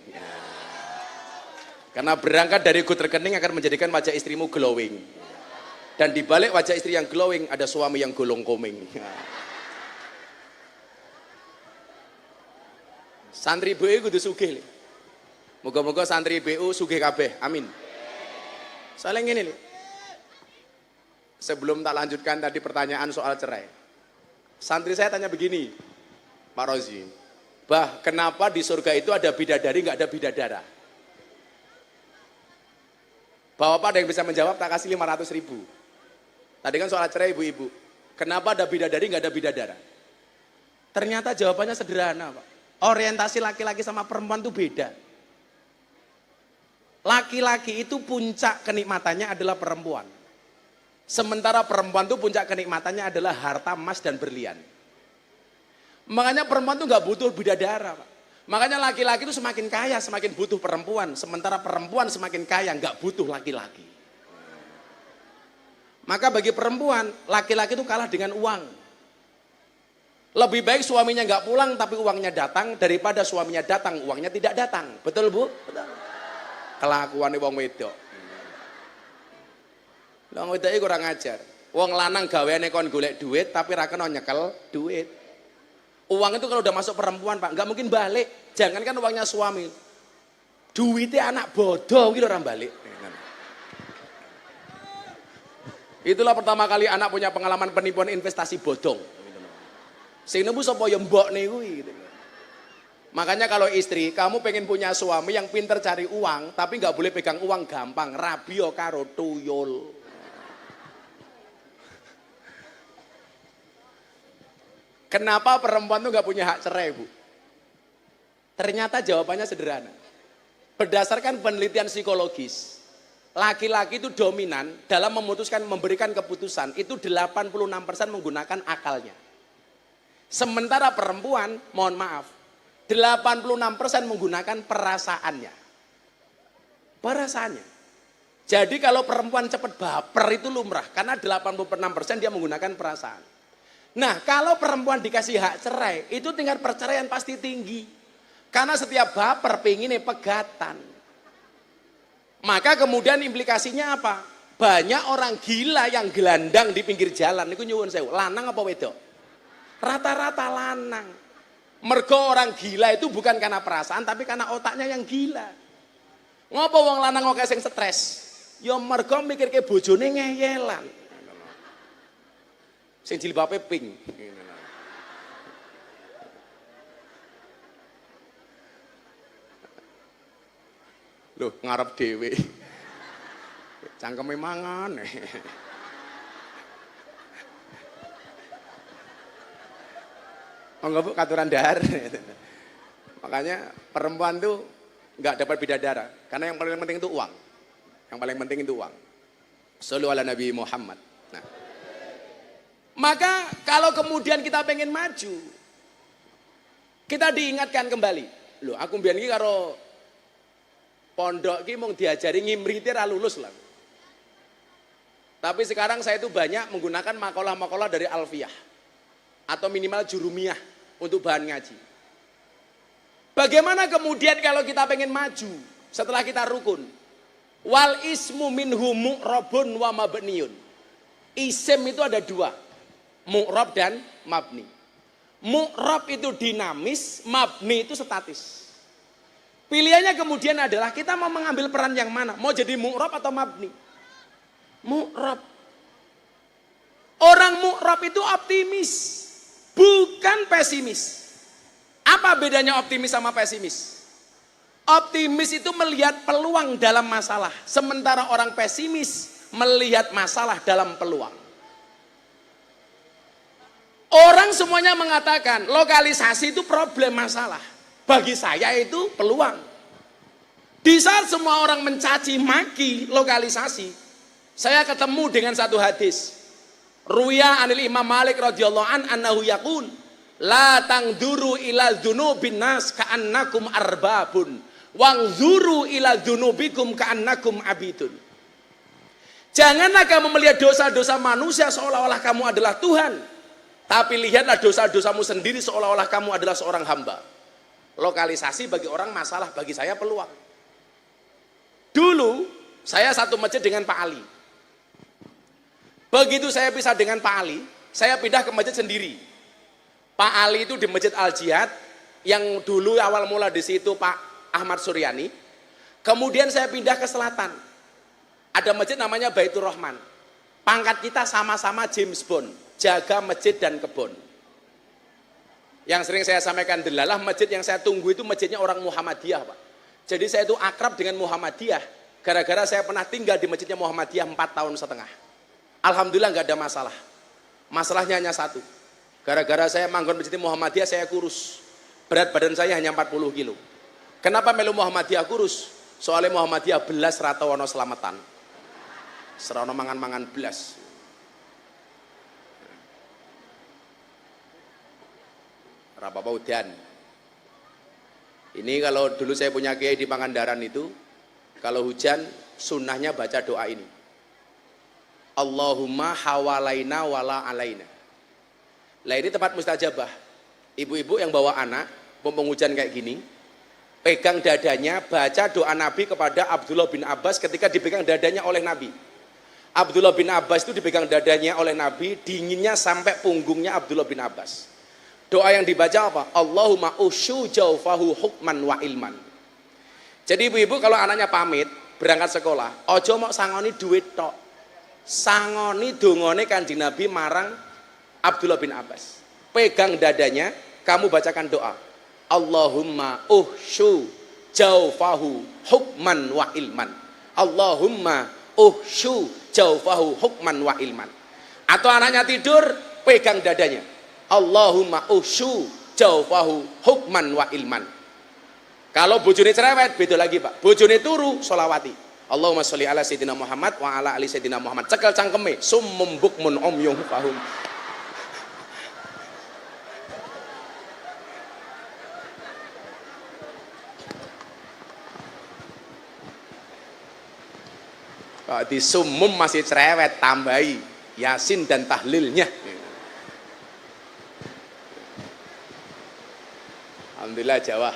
Karena berangkat dari good rekening akan menjadikan wajah istrimu glowing. Dan di balik wajah istri yang glowing ada suami yang golong koming. Santri BU kudu sugih. Moga-moga santri BU sugih kabeh. Amin. Soalnya ngene lho. Sebelum tak lanjutkan tadi pertanyaan soal cerai. Santri saya tanya begini, Pak Rozi. Bah, kenapa di surga itu ada bidadari nggak ada bidadara? Bapak ada yang bisa menjawab, tak kasih 500.000. Tadi kan soal cerai ibu-ibu. Kenapa ada bidadari nggak ada bidadara? Ternyata jawabannya sederhana, Pak. Orientasi laki-laki sama perempuan itu beda. Laki-laki itu puncak kenikmatannya adalah perempuan. Sementara perempuan itu puncak kenikmatannya adalah harta emas dan berlian. Makanya perempuan itu nggak butuh bidadara, Pak. Makanya laki-laki itu semakin kaya semakin butuh perempuan. Sementara perempuan semakin kaya nggak butuh laki-laki. Maka bagi perempuan, laki-laki itu kalah dengan uang. Lebih baik suaminya nggak pulang tapi uangnya datang daripada suaminya datang uangnya tidak datang. Betul Bu? Betul. Kelakuan wong wedok. Wong wedok iki kurang ajar. Wong lanang gaweane kon golek duit tapi ra kena nyekel duit. Uang itu kalau udah masuk perempuan, Pak, nggak mungkin balik. Jangankan uangnya suami. Duitnya anak bodoh gitu orang balik. Itulah pertama kali anak punya pengalaman penipuan investasi bodong. Sing nebu sapa ya mbokne kuwi gitu. Makanya kalau istri, kamu pengen punya suami yang pinter cari uang, tapi nggak boleh pegang uang gampang, rabio karo tuyul. Kenapa perempuan tuh nggak punya hak cerai, Bu? Ternyata jawabannya sederhana. Berdasarkan penelitian psikologis, laki-laki itu dominan dalam memutuskan, memberikan keputusan, itu 86% menggunakan akalnya. Sementara perempuan, mohon maaf, 86% menggunakan perasaannya. Perasaannya. Jadi kalau perempuan cepat baper itu lumrah, karena 86% dia menggunakan perasaan. Nah, kalau perempuan dikasih hak cerai, itu tingkat perceraian pasti tinggi. Karena setiap baper pengennya pegatan. Maka kemudian implikasinya apa? Banyak orang gila yang gelandang di pinggir jalan. Itu nyuwun sewu, lanang apa wedok? Rata-rata lanang. Mergo orang gila itu bukan karena perasaan, tapi karena otaknya yang gila. Ngopo wong lanang kok sing stres? Ya mergo mikir ke bojone ngeyelan. Sing jilbabe pink. Loh, ngarep dhewe. Cangkeme mangan. Enggak Bu, katuran dahar. Makanya perempuan tuh nggak dapat bidadara, karena yang paling penting itu uang. Yang paling penting itu uang. Shallu ala Nabi Muhammad. Nah, maka kalau kemudian kita pengen maju, kita diingatkan kembali. Loh, aku mbiyen iki karo pondok iki mung diajari ngimrite ra lulus lah. Tapi sekarang saya itu banyak menggunakan makalah-makalah dari Alfiyah atau minimal Jurumiyah untuk bahan ngaji. Bagaimana kemudian kalau kita pengen maju setelah kita rukun? Wal ismu minhu mu'rabun wa mabniyun. Isim itu ada dua, mu'rab dan mabni. Mu'rab itu dinamis, mabni itu statis. Pilihannya kemudian adalah kita mau mengambil peran yang mana? Mau jadi mu'rab atau mabni? Mu'rab. Orang mu'rab itu optimis, bukan pesimis. Apa bedanya optimis sama pesimis? Optimis itu melihat peluang dalam masalah, sementara orang pesimis melihat masalah dalam peluang. Orang semuanya mengatakan lokalisasi itu problem masalah. Bagi saya itu peluang. Di saat semua orang mencaci maki lokalisasi, saya ketemu dengan satu hadis. Ruya anil Imam Malik radhiyallahu an annahu yaqul la tangduru ila dzunubin nas ka'annakum arbabun wangzuru ila dzunubikum ka'annakum abidun. Janganlah kamu melihat dosa-dosa manusia seolah-olah kamu adalah Tuhan. Tapi lihatlah dosa-dosamu sendiri seolah-olah kamu adalah seorang hamba. Lokalisasi bagi orang masalah, bagi saya peluang. Dulu saya satu masjid dengan Pak Ali. Begitu saya pisah dengan Pak Ali, saya pindah ke masjid sendiri. Pak Ali itu di Masjid Al Jihad, yang dulu awal mula di situ Pak Ahmad Suryani. Kemudian saya pindah ke selatan. Ada masjid namanya Baitur Rahman. Pangkat kita sama-sama James Bond, jaga masjid dan kebun. Yang sering saya sampaikan delalah, masjid yang saya tunggu itu masjidnya orang Muhammadiyah, Pak. Jadi saya itu akrab dengan Muhammadiyah, gara-gara saya pernah tinggal di masjidnya Muhammadiyah 4,5 tahun. Alhamdulillah nggak ada masalah. Masalahnya hanya satu. Gara-gara saya manggon masjid Muhammadiyah, saya kurus. Berat badan saya hanya 40 kilo. Kenapa melu Muhammadiyah kurus? Soalnya Muhammadiyah belas ratawono selamatan. Serono mangan-mangan belas. Rapapa udan. Ini kalau dulu saya punya kiai di Pangandaran itu, kalau hujan sunnahnya baca doa ini. Allahumma hawalaina wala alaina. Lah ini tempat mustajabah. Ibu-ibu yang bawa anak, mumpung hujan kayak gini, pegang dadanya, baca doa Nabi kepada Abdullah bin Abbas ketika dipegang dadanya oleh Nabi. Abdullah bin Abbas itu dipegang dadanya oleh Nabi, dinginnya sampai punggungnya Abdullah bin Abbas. Doa yang dibaca apa? Allahumma usyu jaufahu hukman wa ilman. Jadi ibu-ibu kalau anaknya pamit berangkat sekolah, ojo mau sangoni duit tok. Sangoni dongone Kanjeng Nabi marang Abdullah bin Abbas. Pegang dadanya, kamu bacakan doa. Allahumma uhsyu jaufahu hukman wa ilman. Allahumma uhsyu jaufahu hukman wa ilman. Atau anaknya tidur, pegang dadanya. Allahumma usyu jaufahu hukman wa ilman. Kalau bojone cerewet beda lagi, Pak. Bojone turu solawati. Allahumma sholli ala sayyidina Muhammad wa ala ali sayyidina Muhammad. Cekel cangkeme summum bukmun umyum fahum. Kalau di summum masih cerewet, tambahi Yasin dan tahlilnya. Alhamdulillah Jawa.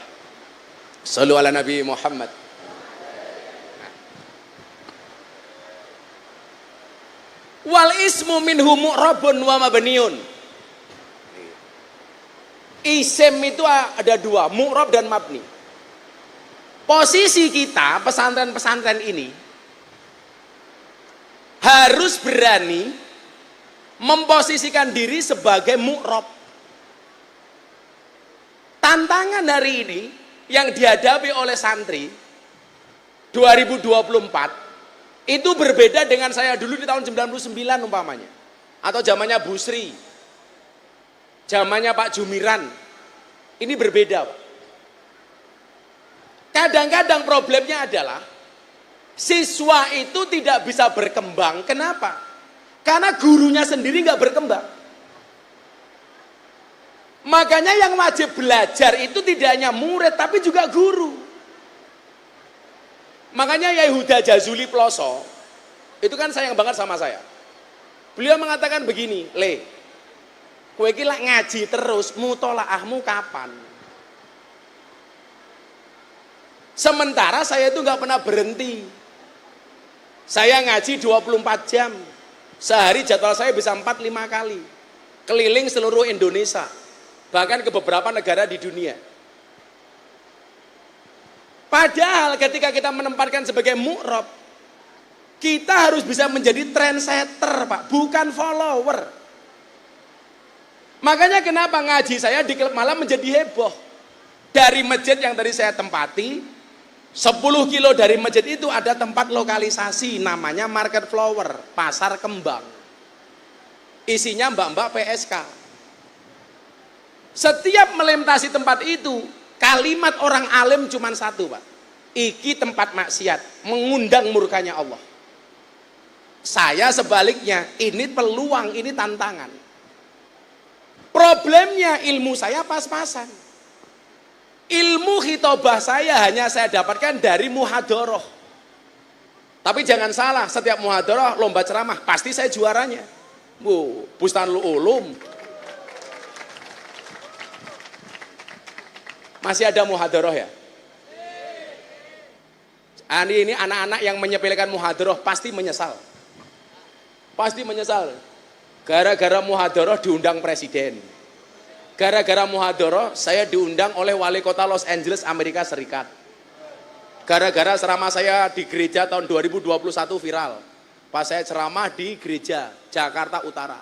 Shallu ala Nabi Muhammad. Wal ismu minhu mu'rabun wa mabniun. Isim itu ada dua, mu'rab dan mabni. Posisi kita pesantren-pesantren ini harus berani memposisikan diri sebagai mu'rab. Tantangan hari ini yang dihadapi oleh santri 2024 itu berbeda dengan saya dulu di tahun 99 umpamanya, atau zamannya Bu Sri, zamannya Pak Jumiran. Ini berbeda, Pak. Kadang-kadang problemnya adalah siswa itu tidak bisa berkembang. Kenapa? Karena gurunya sendiri nggak berkembang. Makanya yang wajib belajar itu tidak hanya murid tapi juga guru. Makanya Yai Huda Jazuli Ploso itu kan sayang banget sama saya. Beliau mengatakan begini, Le, kowe iki lak ngaji terus mutolaahmu kapan? Sementara saya itu nggak pernah berhenti. Saya ngaji 24 jam. Sehari jadwal saya bisa 4-5 kali. Keliling seluruh Indonesia. Bahkan ke beberapa negara di dunia. Padahal ketika kita menempatkan sebagai mu'rab, kita harus bisa menjadi trendsetter, Pak, bukan follower. Makanya kenapa ngaji saya di klub malam menjadi heboh. Dari masjid yang tadi saya tempati, 10 kilo dari masjid itu ada tempat lokalisasi namanya Market Flower, pasar kembang. Isinya mbak-mbak PSK. Setiap melintasi tempat itu, kalimat orang alim cuma satu, Pak. Iki tempat maksiat, mengundang murkanya Allah. Saya sebaliknya, ini peluang, ini tantangan. Problemnya ilmu saya pas-pasan. Ilmu khitobah saya hanya saya dapatkan dari muhadoroh. Tapi jangan salah, setiap muhadharah lomba ceramah pasti saya juaranya. Bu, Bustanul Ulum. Masih ada muhadharah ya? Ini anak-anak yang menyepelekan muhadharah pasti menyesal. Pasti menyesal. Gara-gara muhadharah diundang presiden. Gara-gara muhadharah saya diundang oleh wali kota Los Angeles, Amerika Serikat. Gara-gara ceramah saya di gereja tahun 2021 viral. Pas saya ceramah di gereja Jakarta Utara.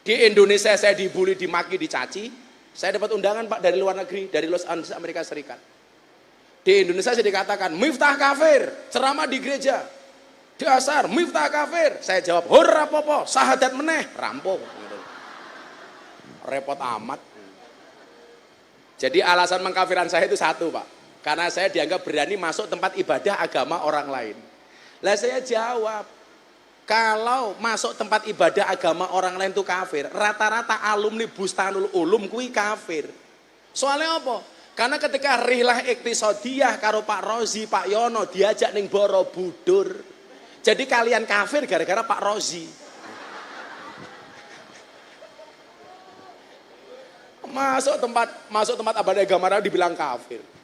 Di Indonesia saya dibully, dimaki, dicaci. Saya dapat undangan Pak dari luar negeri, dari Los Angeles, Amerika Serikat. Di Indonesia saya dikatakan, Miftah kafir, ceramah di gereja. Dasar, Miftah kafir. Saya jawab, hurra popo, sahadat meneh, rampung. Repot amat. Jadi alasan mengkafiran saya itu satu Pak. Karena saya dianggap berani masuk tempat ibadah agama orang lain. Lah saya jawab, kalau masuk tempat ibadah agama orang lain itu kafir, rata-rata alumni Bustanul Ulum kuwi kafir. Soalnya apa? Karena ketika rihlah iktisodiyah karo Pak Rozi, Pak Yono diajak ning Borobudur. Jadi kalian kafir gara-gara Pak Rozi. Masuk tempat ibadah agama orang dibilang kafir.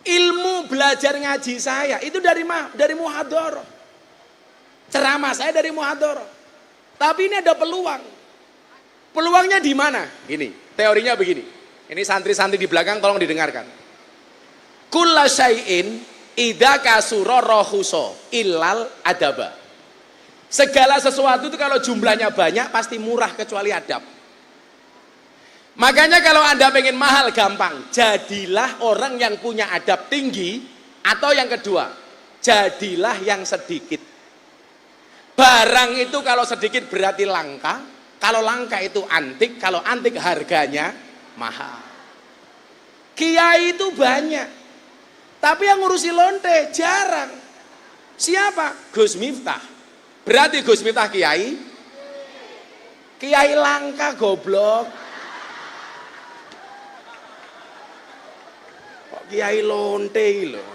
Ilmu belajar ngaji saya itu dari muhadharah. Ceramah saya dari muhadharah. Tapi ini ada peluang. Peluangnya di mana? Gini, teorinya begini. Ini santri-santri di belakang tolong didengarkan. Kulla syai'in idza kasura rahusa illal adaba. Segala sesuatu itu kalau jumlahnya banyak pasti murah kecuali adab. Makanya kalau Anda pengen mahal gampang, jadilah orang yang punya adab tinggi, atau yang kedua, jadilah yang sedikit. Barang itu kalau sedikit berarti langka, kalau langka itu antik, kalau antik harganya mahal. Kiai itu banyak, tapi yang ngurusi lonte jarang. Siapa? Gus Miftah. Berarti Gus Miftah kiai? Kiai langka goblok. Kiai lonte lho.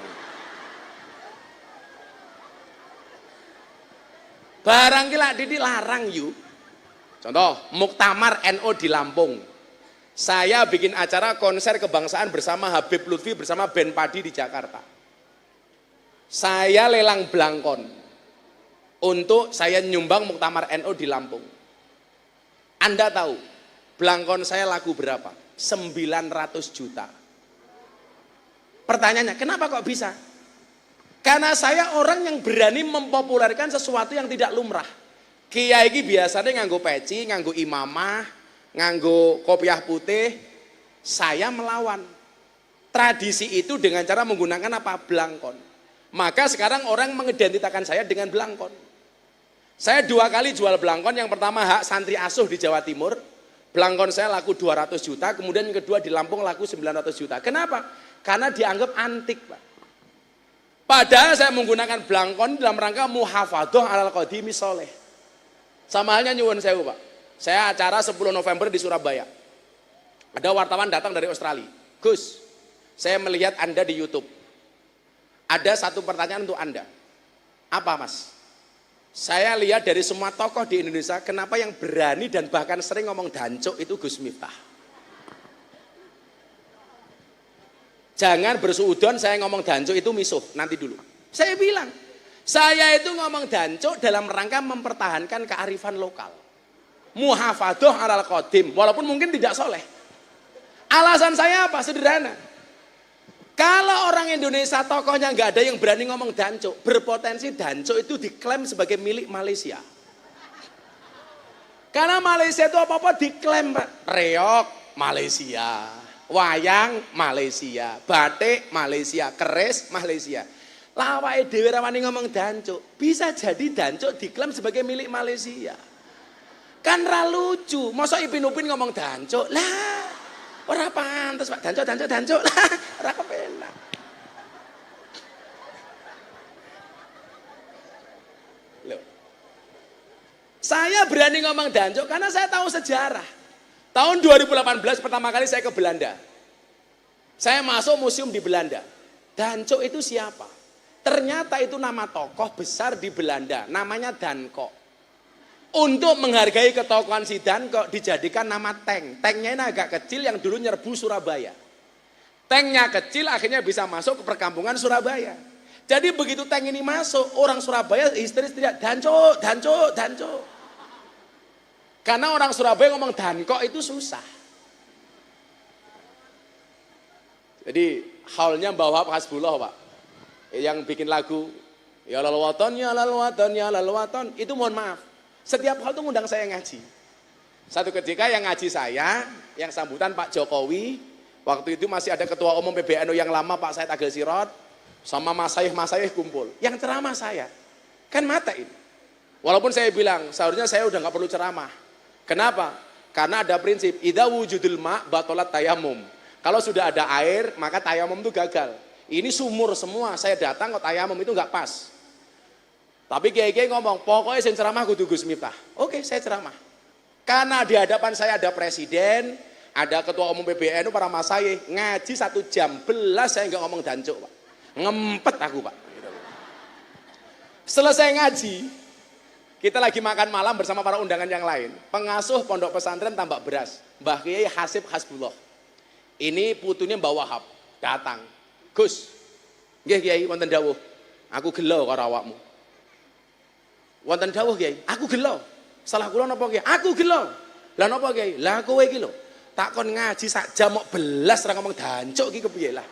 Barang kila dilarang yuk. Contoh, Muktamar NU di Lampung. Saya bikin acara konser kebangsaan bersama Habib Lutfi bersama band Padi di Jakarta. Saya lelang belangkon untuk saya nyumbang Muktamar NU di Lampung. Anda tahu belangkon saya laku berapa? 900 juta. Pertanyaannya, kenapa kok bisa? Karena saya orang yang berani mempopulerkan sesuatu yang tidak lumrah. Kiai ini biasanya nganggo peci, nganggo imamah, nganggo kopiah putih. Saya melawan tradisi itu dengan cara menggunakan apa? Belangkon. Maka sekarang orang mengidentitakan saya dengan belangkon. Saya 2 kali jual belangkon. Yang pertama hak santri asuh di Jawa Timur. Belangkon saya laku 200 juta. Kemudian yang kedua di Lampung laku 900 juta. Kenapa? Karena dianggap antik Pak. Padahal saya menggunakan belangkon dalam rangka muhafadzah alal qadimi soleh. Sama halnya nyuwun sewu Pak. Saya acara 10 November di Surabaya. Ada wartawan datang dari Australia. Gus, saya melihat Anda di YouTube. Ada satu pertanyaan untuk Anda. Apa Mas? Saya lihat dari semua tokoh di Indonesia, kenapa yang berani dan bahkan sering ngomong dancuk itu Gus Miftah. Jangan bersuudon saya ngomong dancuk itu misuh, nanti dulu. Saya bilang, saya itu ngomong dancuk dalam rangka mempertahankan kearifan lokal. Muhafadzah alal qadim, walaupun mungkin tidak soleh. Alasan saya apa? Sederhana. Kalau orang Indonesia tokohnya nggak ada yang berani ngomong dancuk, berpotensi dancuk itu diklaim sebagai milik Malaysia. Karena Malaysia itu apa-apa diklaim, Pak. Reok Malaysia. Wayang Malaysia, batik Malaysia, keris Malaysia. Lawake dhewe rawani ngomong dancuk, bisa jadi dancuk diklaim sebagai milik Malaysia. Kan ra lucu, masa Ipin Upin ngomong dancuk. Lah, ora pantes Pak, dancuk. Lah, ora kepenak. Loh. Saya berani ngomong dancuk karena saya tahu sejarah. Tahun 2018 pertama kali saya ke Belanda. Saya masuk museum di Belanda. Dancuk itu siapa? Ternyata itu nama tokoh besar di Belanda, namanya Danko. Untuk menghargai ketokohan si Danko dijadikan nama tank. Tanknya ini agak kecil yang dulu nyerbu Surabaya. Tanknya kecil akhirnya bisa masuk ke perkampungan Surabaya. Jadi begitu tank ini masuk, orang Surabaya histeris teriak, Danco, Danco, Danco. Karena orang Surabaya ngomong Danko itu susah. Jadi haulnya bawa Hasbullah Pak. Yang bikin lagu, ya lalwaton, ya lalwaton, ya lalwaton. Itu mohon maaf. Setiap hal itu ngundang saya ngaji. Satu ketika yang ngaji saya, yang sambutan Pak Jokowi, waktu itu masih ada ketua umum PBNU yang lama Pak Said Agil Sirot, sama masayih kumpul. Yang ceramah saya, kan mata ini. Walaupun saya bilang, seharusnya saya udah gak perlu ceramah. Kenapa? Karena ada prinsip, idza wujudul ma' batolat tayamum. Kalau sudah ada air, maka tayamum itu gagal. Ini sumur semua, saya datang kok tayamum itu gak pas. Tapi kiai-kiai ngomong, pokoknya saya ceramah kudu Gus Miftah. Oke, saya ceramah. Karena di hadapan saya ada presiden, ada ketua umum PBNU, para masayih, ngaji 1 jam, belas saya nggak ngomong dancuk Pak. Ngempet aku Pak. Selesai ngaji, kita lagi makan malam bersama para undangan yang lain. Pengasuh pondok pesantren Tambak Beras, Mbah Kiai Hasib Hasbullah. Ini putunya Mbah Wahab, datang. Gus, nggih Kiai wonten dawuh. Aku gelo karo awakmu. Wonten dawuh Kiai, aku gelo. Salah kula napa Kiai? Aku gelo. Lah napa Kiai? Lah kowe iki lho, tak kon ngaji sak jam mok belas ra ngomong dancuk iki kepiye lah.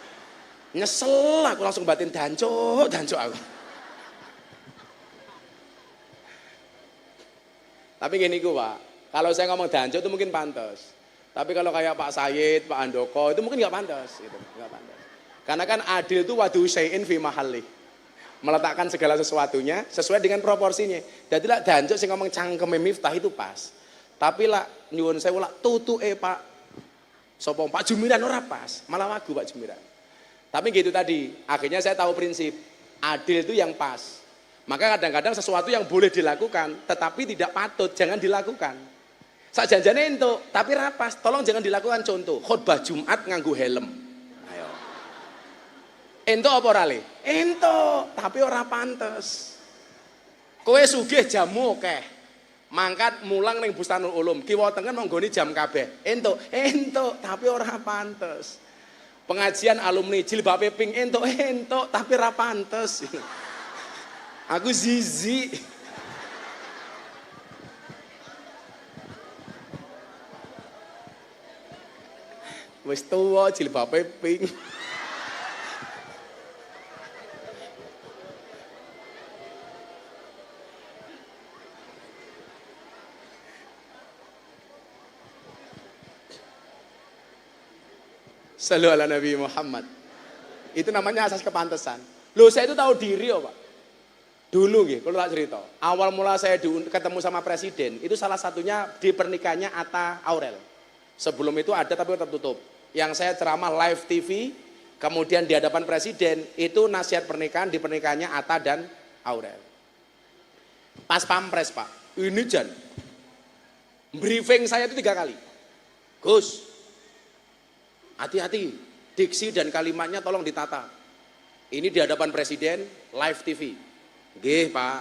Nyesel aku langsung batin dancuk aku. Tapi gini ku Pak, kalau saya ngomong dancuk itu mungkin pantas. Tapi kalau kayak Pak Said, Pak Andoko itu mungkin nggak pantas, gitu, nggak pantas. Karena kan adil itu wadu syai'in fi mahalli. Meletakkan segala sesuatunya sesuai dengan proporsinya. Jadi lah dancuk sing ngomong cangkeme Miftah itu pas. Tapi lah nyuwun sewu lah tutuke Pak sapa Pak Jumiran ora pas, malah wagu Pak Jumiran. Tapi gitu tadi, akhirnya saya tahu prinsip adil itu yang pas. Maka kadang-kadang sesuatu yang boleh dilakukan tetapi tidak patut jangan dilakukan. Sak janjane entuk, tapi rapas, tolong jangan dilakukan. Contoh, khutbah Jumat nganggo helm. Ayo. Entuk apa ora le? Entuk, tapi ora pantes. Kowe sugih jamu akeh. Mangkat mulang ning Bustanul Ulum, kiwa tengen monggoni jam kabeh. Entuk, tapi ora pantes. Pengajian alumni jilbabe pink entuk, tapi ora pantes. Aku zizi. Wis tuwa jilbabe pink. Sallu ala Nabi Muhammad. Itu namanya asas kepantesan. Loh saya itu tahu diri ya Pak. Dulu gitu, kalau tak cerita. Awal mula saya ketemu sama presiden, itu salah satunya di pernikahannya Atta Aurel. Sebelum itu ada tapi tertutup. Yang saya ceramah live TV, kemudian di hadapan presiden, itu nasihat pernikahan di pernikahannya Atta dan Aurel. Pas pampres Pak, ini Jan. Briefing saya itu 3 kali. Gus, hati-hati, diksi dan kalimatnya tolong ditata. Ini di hadapan presiden, live TV. Nggih Pak.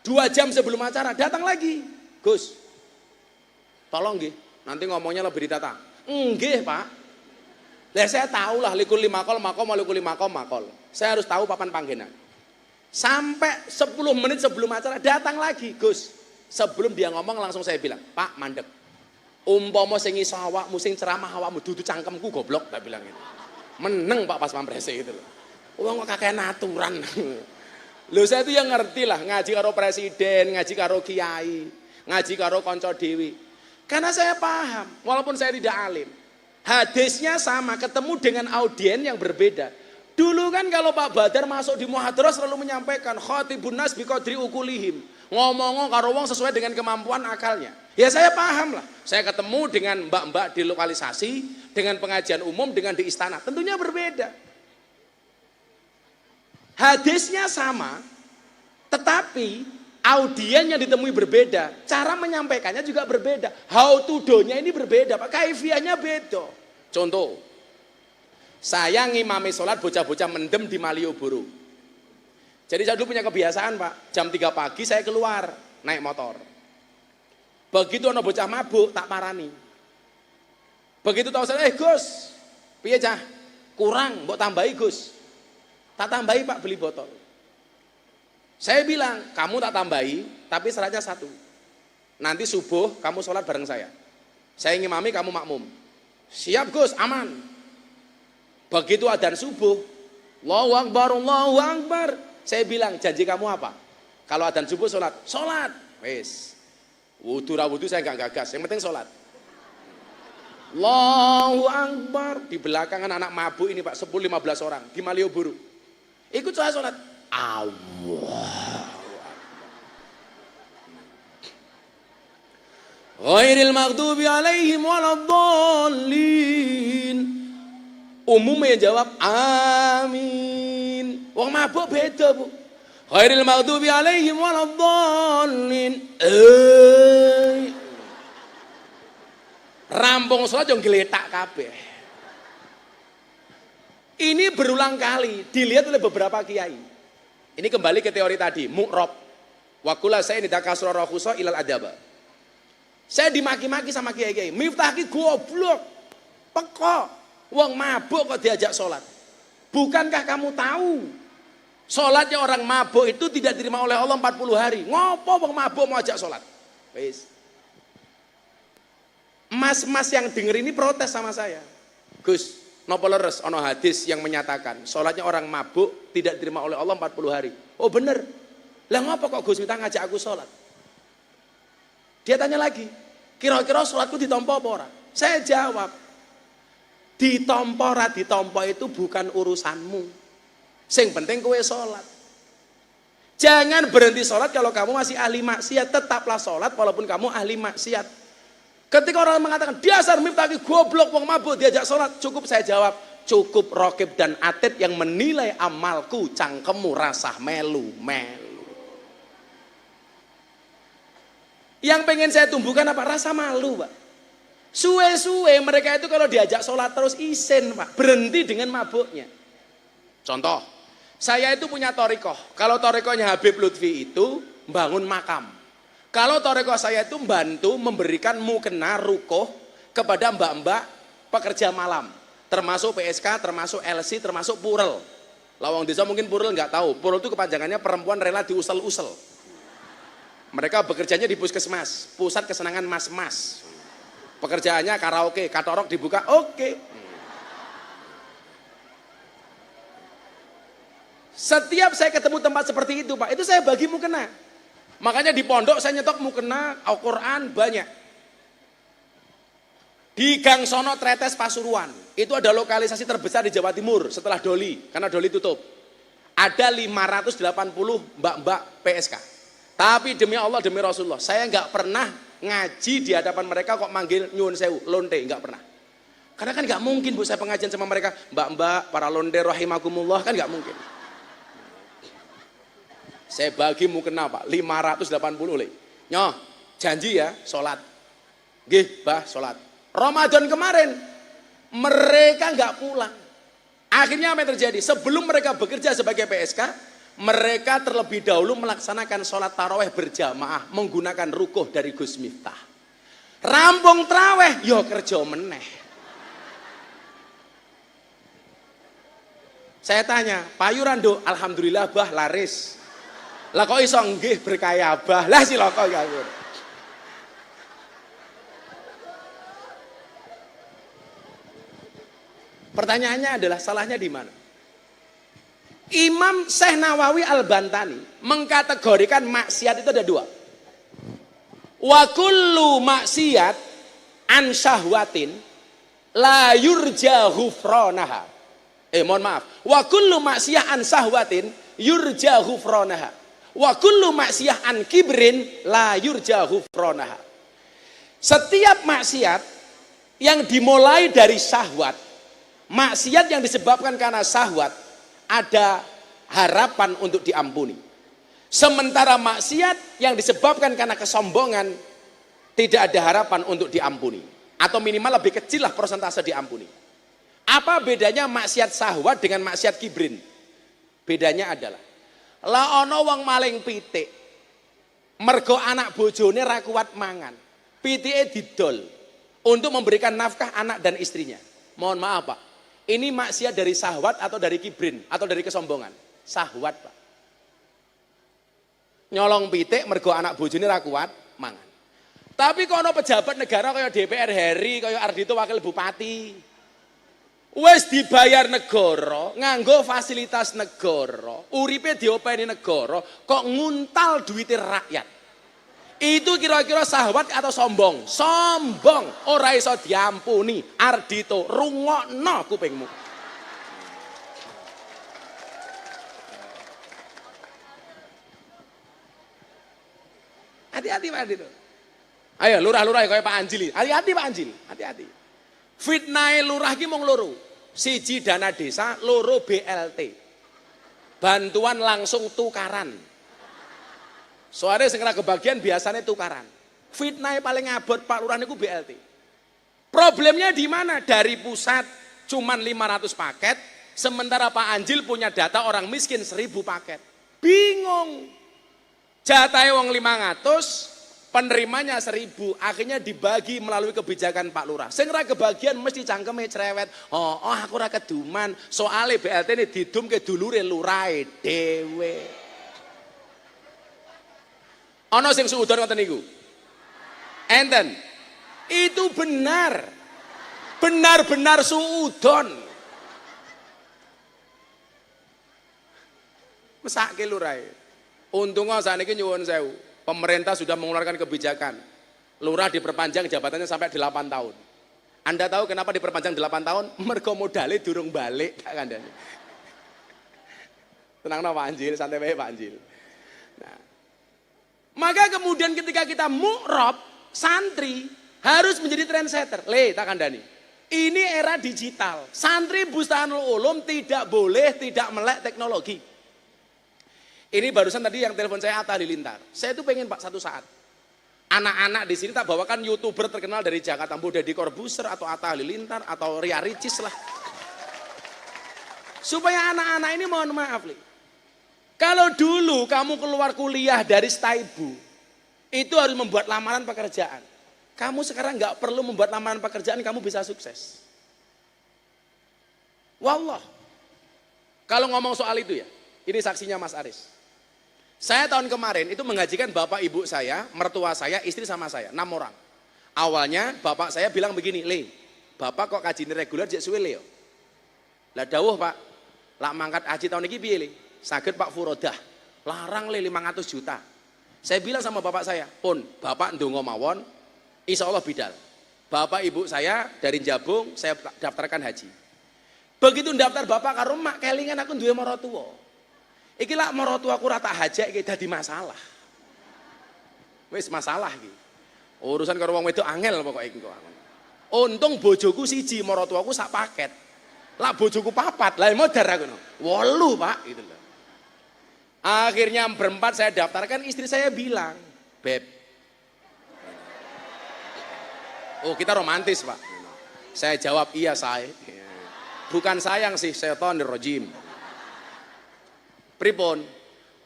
2 jam sebelum acara datang lagi. Gus, tolong nggih, nanti ngomongnya lebih ditata. Nggih Pak. Lah saya tahu lah likul limakol makom likul limakom makol. Saya harus tahu papan panggenan. Sampai 10 menit sebelum acara datang lagi. Gus, sebelum dia ngomong langsung saya bilang, Pak mandek. Umpama sing iso awakmu sing ceramah awakmu dudu cangkemku goblok, tak bilang gitu. Meneng Pak pas pamprese gitu loh. Wong kok kakean aturan. Lho saya itu yang ngerti lah ngaji karo presiden, ngaji karo kiai, ngaji karo kanca dewi. Karena saya paham, walaupun saya tidak alim. Hadisnya sama, ketemu dengan audien yang berbeda. Dulu kan kalau Pak Badar masuk di muhadarah selalu menyampaikan khatibun nas biqadri ukulihim. Ngomong karo wong sesuai dengan kemampuan akalnya. Ya saya paham lah. Saya ketemu dengan mbak-mbak di lokalisasi, dengan pengajian umum, dengan di istana. Tentunya berbeda. Hadisnya sama, tetapi audien yang ditemui berbeda. Cara menyampaikannya juga berbeda. How to do-nya ini berbeda, Pak. Kaifiahnya beda. Contoh, saya ngimami sholat bocah-bocah mendem di Malioboro. Jadi saya dulu punya kebiasaan Pak, jam 3 pagi saya keluar naik motor. Begitu ada bocah mabuk tak parani. Begitu tahu saya, Gus, piye cah? Kurang, mbok tambahi Gus. Tak tambahi Pak, beli botol. Saya bilang, kamu tak tambahi, tapi syaratnya satu. Nanti subuh kamu sholat bareng saya. Saya ngimami, kamu makmum. Siap Gus, aman. Begitu adzan subuh, Allahu Akbar, Allahu Akbar. Saya bilang, janji kamu apa? Kalau adzan subuh sholat, sholat. Wes. Wudu rawudu saya nggak gagas, yang penting sholat. Allahu Akbar. Di belakangan anak mabuk ini Pak, 10-15 orang di Malioboro. Ikut saya sholat. Allah. Ghairil maghdubi alaihim waladdallin. Umumnya jawab amin. Wong mabuk beda Bu. Ghairil maghdubi alaihim waladdallin. Rampung sholat yang geletak kabeh. Ini berulang kali dilihat oleh beberapa kiai. Ini kembali ke teori tadi, mu'rob. Wa kula saya nidakasra rakhusa ilal adaba. Saya dimaki-maki sama kiai-kiai. Miftah ki goblok. Pekok. Wong mabuk kok diajak sholat. Bukankah kamu tahu sholatnya orang mabuk itu tidak diterima oleh Allah 40 hari. Ngopo wong mabuk mau ajak sholat? Wis. Mas-mas yang denger ini protes sama saya. Gus, nopo leres ono hadis yang menyatakan sholatnya orang mabuk tidak diterima oleh Allah 40 hari. Oh bener. Lah ngopo kok Gus minta ngajak aku sholat? Dia tanya lagi, kira-kira sholatku ditompo apa ora? Saya jawab, ditompo ora ditompo itu bukan urusanmu. Sing penting kowe sholat. Jangan berhenti sholat kalau kamu masih ahli maksiat. Tetaplah sholat walaupun kamu ahli maksiat. Ketika orang mengatakan dasar miftaki goblok wong mabuk diajak sholat, cukup saya jawab, cukup Rokib dan Atid yang menilai amalku, cangkemmu rasah melu-melu. Yang pengen saya tumbuhkan apa? Rasa malu Pak. Suwe-suwe mereka itu kalau diajak sholat terus isin Pak, berhenti dengan mabuknya. Contoh, saya itu punya torikoh. Kalau torikohnya Habib Lutfi itu bangun makam. Kalau torikoh saya itu membantu memberikan mukena rukoh kepada mbak-mbak pekerja malam. Termasuk PSK, termasuk LC, termasuk Purel. Lawang desa mungkin Purel nggak tahu. Purel itu kepanjangannya perempuan rela diusel-usel. Mereka bekerjanya di puskesmas, pusat kesenangan mas-mas. Pekerjaannya karaoke, katorok dibuka, oke. Setiap saya ketemu tempat seperti itu Pak, itu saya bagi mukena. Makanya di pondok saya nyetok mukena Al-Quran banyak. Di Gang Sono Tretes Pasuruan, itu ada lokalisasi terbesar di Jawa Timur setelah Doli, karena Doli tutup. Ada 580 mbak-mbak PSK. Tapi demi Allah, demi Rasulullah, saya nggak pernah ngaji di hadapan mereka kok manggil nyuwun sewu, lonte, nggak pernah. Karena kan nggak mungkin Bu saya pengajian sama mereka, mbak-mbak, para lonte rahimakumullah, kan nggak mungkin. Saya bagi mukena Pak, 580 le. Nyoh, janji ya, sholat. Nggih, Bah, sholat. Ramadan kemarin, mereka nggak pulang. Akhirnya apa yang terjadi? Sebelum mereka bekerja sebagai PSK, mereka terlebih dahulu melaksanakan sholat taraweh berjamaah menggunakan rukuh dari Gus Miftah. Rampung taraweh, yo kerja meneh. Saya tanya, Pak Yurando, alhamdulillah Bah laris. Lah kok iso nggih berkaya Bah. Lah silaka ya. Pertanyaannya adalah salahnya di mana? Imam Syekh Nawawi Al-Bantani mengkategorikan maksiat itu ada dua. Wa kullu maksiat an syahwatin la yurja ghufranaha. Mohon maaf. Wa kullu maksiat an syahwatin yurja ghufranaha. Wa kullu maksiyah an kibrin la yurja ghufranaha. Setiap maksiat yang dimulai dari syahwat, maksiat yang disebabkan karena syahwat, ada harapan untuk diampuni. Sementara maksiat yang disebabkan karena kesombongan, tidak ada harapan untuk diampuni. Atau minimal lebih kecil lah persentase diampuni. Apa bedanya maksiat syahwat dengan maksiat kibrin? Bedanya adalah Lah ana wong maling pitik. Mergo anak bojone ra kuat mangan. Pitike didol untuk memberikan nafkah anak dan istrinya. Mohon maaf Pak, ini maksiat dari syahwat atau dari kibrin atau dari kesombongan? Syahwat Pak. Nyolong pitik mergo anak bojone ra kuat mangan. Tapi kono pejabat negara kaya DPR Heri, kaya Ardito wakil bupati, wis dibayar negara, nganggo fasilitas negara, uripe diopeni negara, kok nguntal duite rakyat. Itu kira-kira syahwat atau sombong? Sombong, ora iso diampuni. Ardito, rungokno kupingmu. Hati-hati Pak Ardito. Ayo lurah-lurah kaya Pak Anjil. Hati-hati Pak Anjil, hati-hati. Fitnah lurah ki mung loro. Siji dana desa, loro BLT. Bantuan langsung tukaran. Soalnya sing ora kebagian biasanya tukaran. Fitnah paling abot Pak Lurah niku BLT. Problemnya di mana? Dari pusat cuman 500 paket, sementara Pak Anjil punya data orang miskin 1000 paket. Bingung. Jatahe wong 500, penerimanya 1000, akhirnya dibagi melalui kebijakan Pak Lurah. Sing ora kebagian mesti cangkeme cerewet. Oh, aku ora keduman, soale BLT ini didumke dulure lurahe dhewe. Ana sing suudon ngoten niku. Enten. Itu benar. Benar-benar suudon. Mesake lurahe. Untungnya saat ini nyuwun sewu, pemerintah sudah mengeluarkan kebijakan. Lurah diperpanjang jabatannya sampai 8 tahun. Anda tahu kenapa diperpanjang 8 tahun? Mergo modalnya durung balik. Tenang no Pak Anjil, santai baik Pak Anjil. Nah, maka kemudian ketika kita mu'rob, santri harus menjadi trendsetter. Tak kandani. Ini era digital. Santri Bustanul Ulum tidak boleh tidak melek teknologi. Ini barusan tadi yang telepon saya Atta Halilintar. Saya tuh pengen Pak satu saat anak-anak di sini tak bawakan YouTuber terkenal dari Jakarta, Bu Deddy Corbuzier atau Atta Halilintar atau Ria Ricis lah. Supaya anak-anak ini mohon maaf nih. Kalau dulu kamu keluar kuliah dari Staibu, itu harus membuat lamaran pekerjaan. Kamu sekarang nggak perlu membuat lamaran pekerjaan, kamu bisa sukses. Wallah. Kalau ngomong soal itu ya, ini saksinya Mas Aris. Saya tahun kemarin itu menghajikan bapak ibu saya, mertua saya, istri sama saya, 6 orang. Awalnya bapak saya bilang begini, bapak kok kaji reguler jek suwe le yo. Lah dawuh Pak, lak mangkat haji tahun ini piye le? Saged Pak Furodah, larang le 500 juta. Saya bilang sama bapak saya, pun bapak ndonga mawon, insya Allah bidal. Bapak ibu saya dari Jabung, saya daftarkan haji. Begitu daftar bapak karo mak, kelingan aku duwe maratuwa. Iki lak maratuaku ora tak hajak iki dadi masalah. Wis masalah iki. Urusan karo wong wedok angel pokoke iki kok. Untung bojoku siji, maratuaku sak paket. Lak bojoku 4, lah modar aku no. 8 Pak gitu loh. Akhirnya berempat saya daftarkan, istri saya bilang, "Beb, oh kita romantis Pak." Saya jawab, "Iya saya." Bukan sayang sih, setonir rojim. Pripun,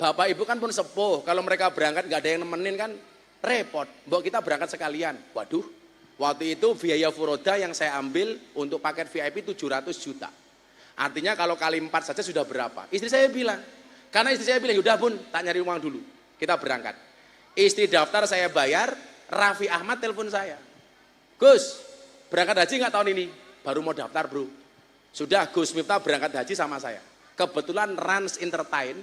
bapak ibu kan pun sepuh, kalau mereka berangkat nggak ada yang nemenin kan repot. Mbok kita berangkat sekalian. Waduh, waktu itu biaya furoda yang saya ambil untuk paket VIP 700 juta. Artinya kalau kali 4 saja sudah berapa? Istri saya bilang, karena istri saya bilang, yaudah Bun, tak nyari uang dulu, kita berangkat. Istri daftar saya bayar, Raffi Ahmad telepon saya. Gus, berangkat haji nggak tahun ini? Baru mau daftar bro. Sudah Gus Miftah berangkat haji sama saya. Kebetulan Rans Entertain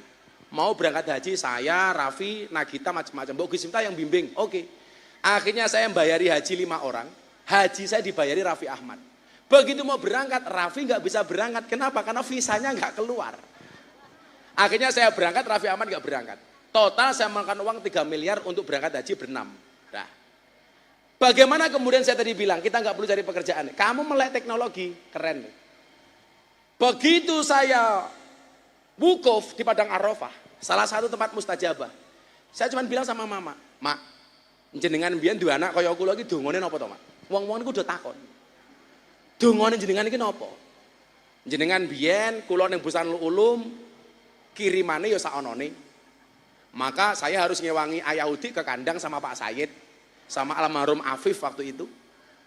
mau berangkat haji, saya, Raffi, Nagita, macam-macam. Mbok Gus Miftah yang bimbing, oke. Akhirnya saya membayari haji 5 orang, haji saya dibayari Raffi Ahmad. Begitu mau berangkat, Raffi nggak bisa berangkat. Kenapa? Karena visanya nggak keluar. Akhirnya saya berangkat, Raffi Ahmad nggak berangkat. Total saya makan uang 3 miliar untuk berangkat haji berenam. Nah, bagaimana kemudian saya tadi bilang, kita nggak perlu cari pekerjaan. Kamu melek teknologi, keren. Begitu saya wukuf di Padang Arafah, salah satu tempat mustajabah. Saya cuma bilang sama mama, "Mak, jenengan mbiyen duwe anak kaya kula iki dongane napa to, Mak?" Wong-wong niku udah takon. Dongane jenengan iki napa? Jenengan mbiyen kula ning Bustanul Ulum kirimane ya sakonone. Maka saya harus ngewangi Ayahudi ke kandang sama Pak Said, sama almarhum Afif waktu itu.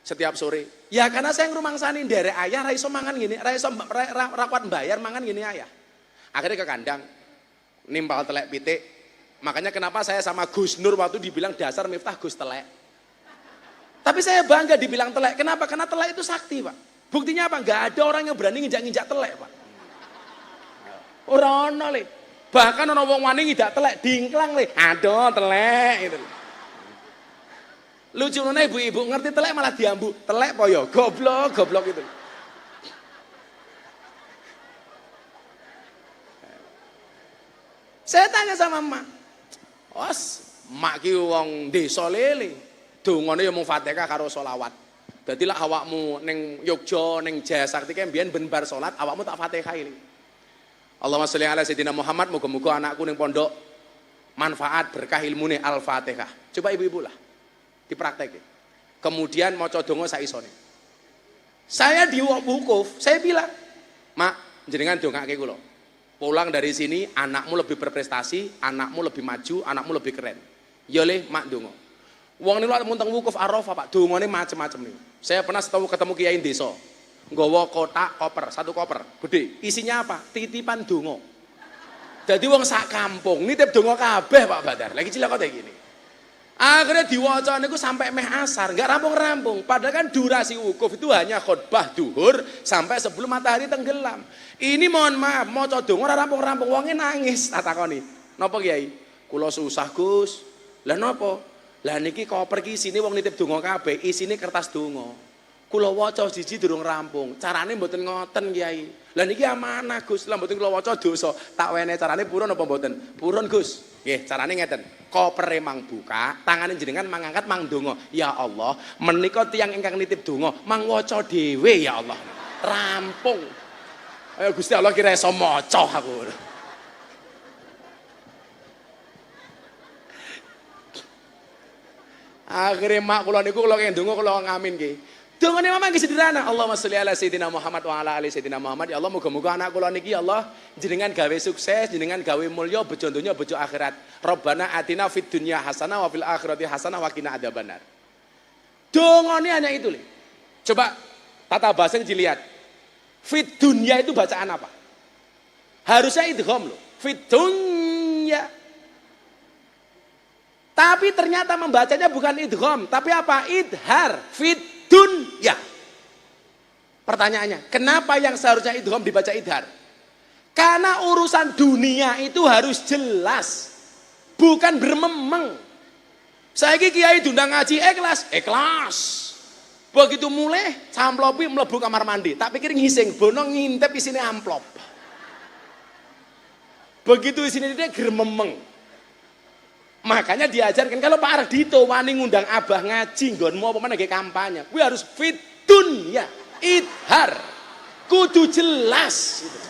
Setiap sore. Ya karena saya ngrumangsani nderek ayah ra iso mangan gini, ra iso ra kuat bayar mangan gini ayah. Akhirnya ke kandang nimpal telek pitik. Makanya kenapa saya sama Gus Nur waktu dibilang dasar Miftah Gus telek. Tapi saya bangga dibilang telek. Kenapa? Karena telek itu sakti, Pak. Buktinya apa? Enggak ada orang yang berani nginjak-nginjak telek, Pak. Ora ono le. Bahkan ono wong wani ngidak telek dingklang le. Aduh, telek gitu. Lucu nona ibu-ibu ngerti telek malah diambu. Telek po yo, goblok gitu. Saya tanya sama emak. Os, emak ki wong desa lele. Dongane yo mung Fatihah karo selawat. Dadi lak awakmu ning Yogya ning Jayasakti ki mbiyen ben bar salat awakmu tak Fatihah iki. Allahumma sholli ala sayyidina Muhammad, muga-muga anakku ning pondok manfaat berkah ilmune Al-Fatihah. Coba ibu-ibu lah dipraktekin. Kemudian maca donga sak isone. Saya di wukuf, saya bilang, "Mak, jenengan dongake kula. Pulang dari sini anakmu lebih berprestasi, anakmu lebih maju, anakmu lebih keren." Ya le, Mak donga. Wong niku mun teng wukuf Arafah, Pak, dongane macem-macem niku. Saya pernah ketemu kiai desa. Nggawa kotak koper, satu koper, gede. Isinya apa? Titipan donga. Jadi wong sak kampung nitip donga kabeh, Pak Badar. Lagi cilaka kayak gini. Akhirnya diwaca niku sampai meh asar, enggak rampung-rampung. Padahal kan durasi wukuf itu hanya khutbah duhur sampai sebelum matahari tenggelam. Ini mohon maaf, maca donga ora rampung-rampung, wonge nangis. Tak takoni. Napa Kiai? Kula susah, Gus. Lah napa? Lah niki koper ki isine wong nitip donga kabeh, isine kertas donga. Kula waca siji durung rampung. Carane mboten ngoten, Kiai. Lah niki amanah, Gus. Lah mboten kula waca dosa. Tak wene carane purun apa mboten? Purun, Gus. Nggih, carane ngeten. Kopere mang buka, tangane jenengan mangangkat mang donga. Ya Allah, menika tiyang ingkang nitip donga, mang waca dhewe ya Allah. Rampung. Ayo Gusti Allah kira iso maca aku. Akhire mak kula niku kula ndonga kula ngamin nggih. Dongane mama nggih sederhana. Allahumma sholli ala sayyidina Muhammad wa ala ali sayyidina Muhammad. Ya Allah muga-muga anak kula niki ya Allah jenengan gawe sukses, jenengan gawe mulya bejo donya bejo akhirat. Rabbana atina fid dunya hasanah wa fil akhirati hasanah wa qina adzabannar. Dongane hanya itu, Le. Coba tata bahasa dilihat. Fid dunya itu bacaan apa? Harusnya idgham loh. Fid dunya. Tapi ternyata membacanya bukan idgham, tapi apa? Idhar. Fid dunya. Pertanyaannya, kenapa yang seharusnya idgham dibaca idhar? Karena urusan dunia itu harus jelas, bukan bermemeng. Saiki kiai diundang ngaji ikhlas. Begitu mulai samplopi mlebu kamar mandi, tak pikir ngising, bono ngintip isine amplop. Begitu isine dia grememeng. Makanya diajarkan kalau Pak Ardito wani ngundang abah ngaji nggonmu apa meneh kampanye, kuwi harus fit dunya, idhar. Kudu jelas gitu.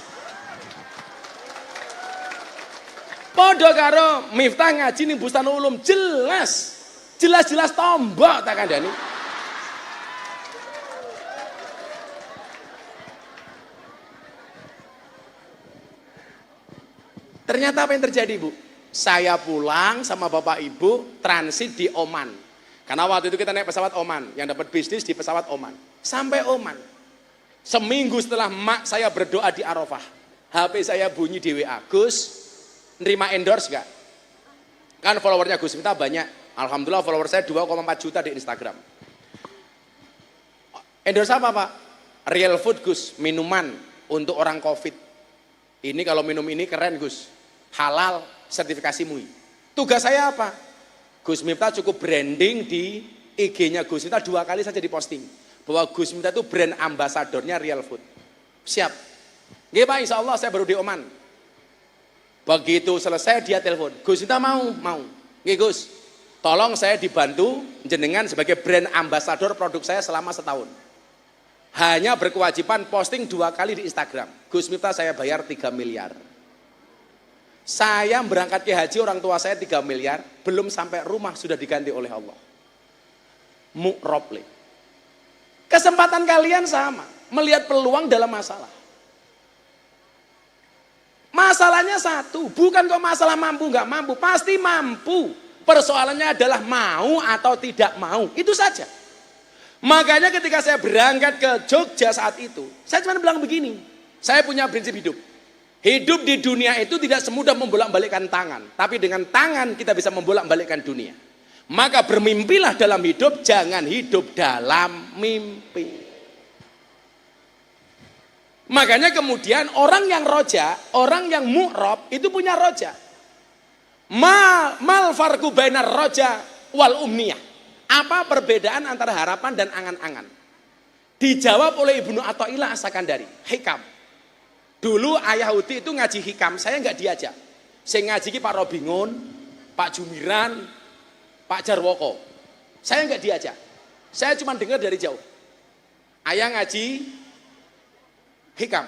Padha karo Miftah ngaji ning Bustanul Ulum jelas. Jelas-jelas tombok tak kandhani. Ternyata apa yang terjadi, Bu? Saya pulang sama bapak ibu transit di Oman. Karena waktu itu kita naik pesawat Oman, yang dapat bisnis di pesawat Oman. Sampai Oman. Seminggu setelah mak saya berdoa di Arafah, HP saya bunyi di WA, Gus, nerima endorse gak? Kan followernya Gus Miftah banyak. Alhamdulillah follower saya 2,4 juta di Instagram. Endorse apa, Pak? Real food, Gus, minuman untuk orang COVID. Ini kalau minum ini keren, Gus. Halal, sertifikasi MUI. Tugas saya apa? Gus Miftah cukup branding di IG-nya Gus Miftah 2 kali saja diposting bahwa Gus Miftah itu brand ambasadornya Real Food. Siap. Nggih Pak, insya Allah saya baru di Oman. Begitu selesai dia telepon, Gus Miftah mau. Nggih Gus, tolong saya dibantu jenengan sebagai brand ambasador produk saya selama setahun. Hanya berkewajiban posting 2 kali di Instagram. Gus Miftah saya bayar 3 miliar. Saya berangkat ke haji orang tua saya 3 miliar, belum sampai rumah sudah diganti oleh Allah. Mu'roble. Kesempatan kalian sama, melihat peluang dalam masalah. Masalahnya satu, bukan kok masalah mampu nggak mampu, pasti mampu. Persoalannya adalah mau atau tidak mau, itu saja. Makanya ketika saya berangkat ke Jogja saat itu, saya cuma bilang begini, saya punya prinsip hidup. Hidup di dunia itu tidak semudah membolak-balikkan tangan, tapi dengan tangan kita bisa membolak-balikkan dunia. Maka bermimpilah dalam hidup, jangan hidup dalam mimpi. Makanya kemudian orang yang roja, orang yang mu'rob itu punya roja. Mal farqu bainar roja wal umniyah. Apa perbedaan antara harapan dan angan-angan? Dijawab oleh Ibnu Athaillah As-Sakandari, hikam. Dulu ayah Hudi itu ngaji hikam, saya nggak diajak. Saya ngaji ki Pak Robingun, Pak Jumiran, Pak Jarwoko. Saya nggak diajak. Saya cuma dengar dari jauh. Ayah ngaji hikam,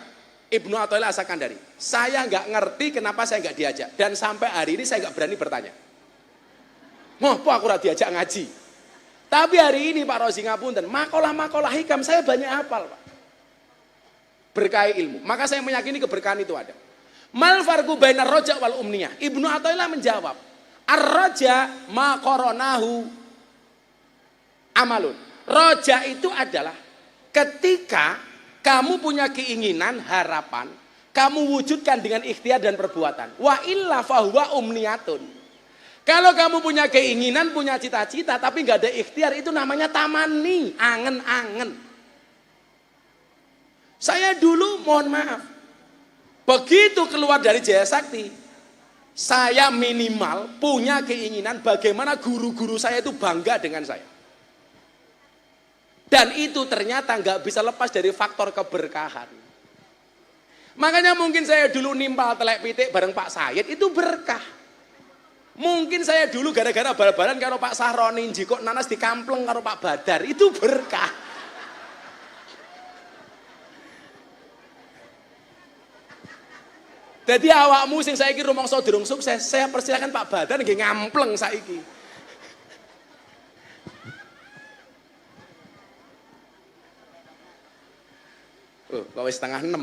Ibnu Athaillah As-Sakandari. Saya nggak ngerti kenapa saya nggak diajak, dan sampai hari ini saya nggak berani bertanya. Ngopo aku ora diajak ngaji? Tapi hari ini Pak Rozi ngapunten, makalah-makalah hikam saya banyak hafal, Pak. Berkah ilmu. Maka saya meyakini keberkahan itu ada. Mal farqu bainar roja wal umniyah. Ibnu Athaillah menjawab, ar-roja ma qoronahu amalun. Roja itu adalah ketika kamu punya keinginan, harapan, kamu wujudkan dengan ikhtiar dan perbuatan. Wa illa fahuwa umniyatun. Kalau kamu punya keinginan, punya cita-cita, tapi nggak ada ikhtiar, itu namanya tamani, angen-angen. Saya dulu, mohon maaf, begitu keluar dari Jaya Sakti, saya minimal punya keinginan bagaimana guru-guru saya itu bangga dengan saya. Dan itu ternyata nggak bisa lepas dari faktor keberkahan. Makanya mungkin saya dulu nimpal telek pitik bareng Pak Said itu berkah. Mungkin saya dulu gara-gara bal-balan karo Pak Sahroni njikok nanas di kampleng karo Pak Badar itu berkah. Jadi awakmu sing saiki rumangsa durung sukses, saya persilakan Pak Badar nggih ngampleng saiki. Oh, kok wis setengah 6.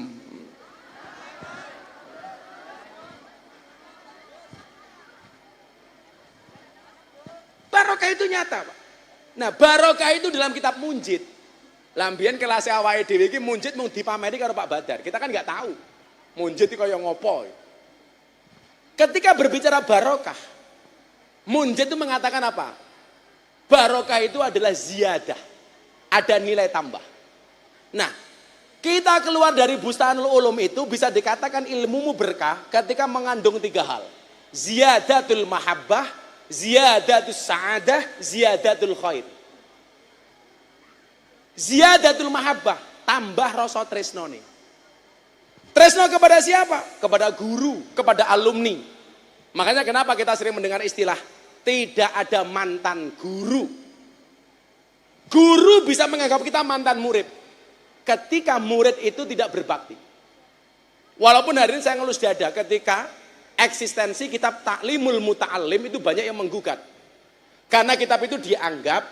Barokah itu nyata, Pak. Nah, barokah itu dalam kitab Munjid. Lambian kelas awake dhewe iki munjid mung dipameri karo Pak Badar. Kita kan nggak tahu. Munjid iki kaya ngopo. Ketika berbicara barokah, Munjid itu mengatakan apa? Barokah itu adalah ziyadah. Ada nilai tambah. Nah, kita keluar dari Bustanul Ulum itu bisa dikatakan ilmumu berkah ketika mengandung 3 hal. Ziyadatul mahabbah, ziyadatul sa'adah, ziyadatul khair. Ziyadatul mahabbah, tambah rasa tresnone. Tresno kepada siapa? Kepada guru, kepada alumni. Makanya kenapa kita sering mendengar istilah tidak ada mantan guru. Guru bisa menganggap kita mantan murid ketika murid itu tidak berbakti. Walaupun hari ini saya ngelus dada ketika eksistensi kitab Ta'limul Muta'allim itu banyak yang menggugat. Karena kitab itu dianggap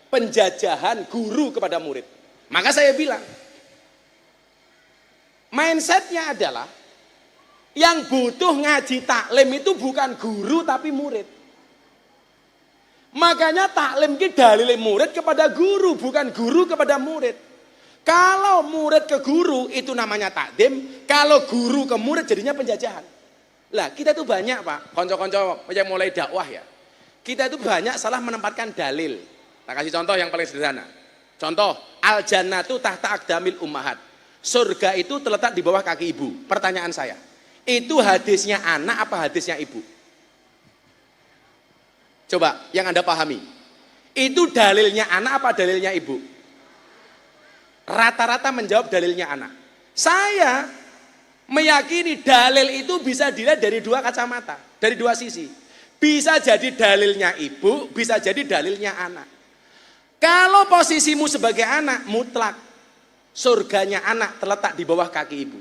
penjajahan guru kepada murid. Maka saya bilang, mindsetnya adalah yang butuh ngaji taklim itu bukan guru tapi murid. Makanya taklim itu dalil murid kepada guru, bukan guru kepada murid. Kalau murid ke guru itu namanya takdim, kalau guru ke murid jadinya penjajahan. Lah kita itu banyak Pak, konco-konco yang mulai dakwah ya. Kita itu banyak salah menempatkan dalil. Tak kasih contoh yang paling sederhana. Contoh, al-jannatu tahta aqdamil ummahat. Surga itu terletak di bawah kaki ibu. Pertanyaan saya, itu hadisnya anak apa hadisnya ibu? Coba yang Anda pahami. Itu dalilnya anak apa dalilnya ibu? Rata-rata menjawab dalilnya anak. Saya meyakini dalil itu bisa dilihat dari 2 kacamata, dari 2 sisi. Bisa jadi dalilnya ibu, bisa jadi dalilnya anak. Kalau posisimu sebagai anak, mutlak surganya anak terletak di bawah kaki ibu.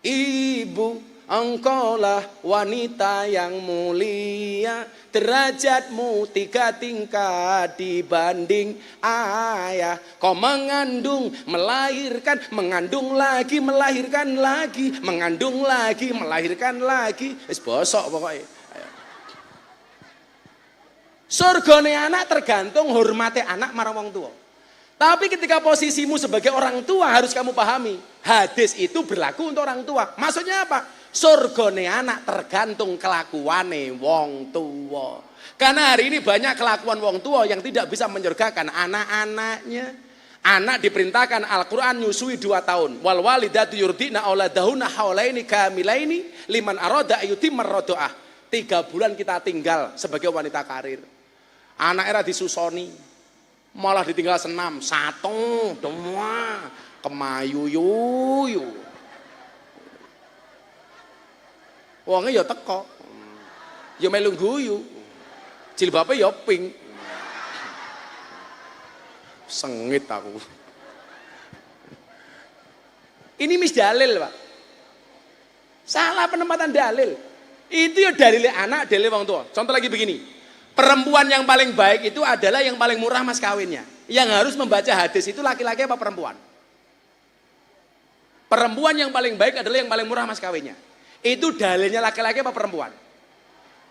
Ibu, engkaulah wanita yang mulia, derajatmu 3 tingkat dibanding ayah. Kau mengandung, melahirkan, mengandung lagi, melahirkan lagi, mengandung lagi, melahirkan lagi. Wis bosok pokoknya. Surgane anak tergantung hormati anak marang wong tua. Tapi ketika posisimu sebagai orang tua harus kamu pahami, hadis itu berlaku untuk orang tua. Maksudnya apa? Surgane anak tergantung kelakuane wong tua. Karena hari ini banyak kelakuan wong tua yang tidak bisa menyurgakan anak-anaknya. Anak diperintahkan Al-Quran nyusui 2 tahun. Wal walidatu yurdina auladahuna haulaini kamilaini liman arada ayyutimar rodoah. 3 bulan kita tinggal sebagai wanita karir. Anak era disusoni. Malah ditinggal senam, 1, 2, kemayuyuyu. Wonge ya teko. Ya melu guyu. Jilbabe ya pink. Sengit aku. Ini mis dalil, Pak. Salah penempatan dalil. Itu ya dalilnya anak, dalil wong tua. Contoh lagi begini. Perempuan yang paling baik itu adalah yang paling murah mas kawinnya. Yang harus membaca hadis itu laki-laki apa perempuan? Perempuan yang paling baik adalah yang paling murah mas kawinnya. Itu dalilnya laki-laki apa perempuan?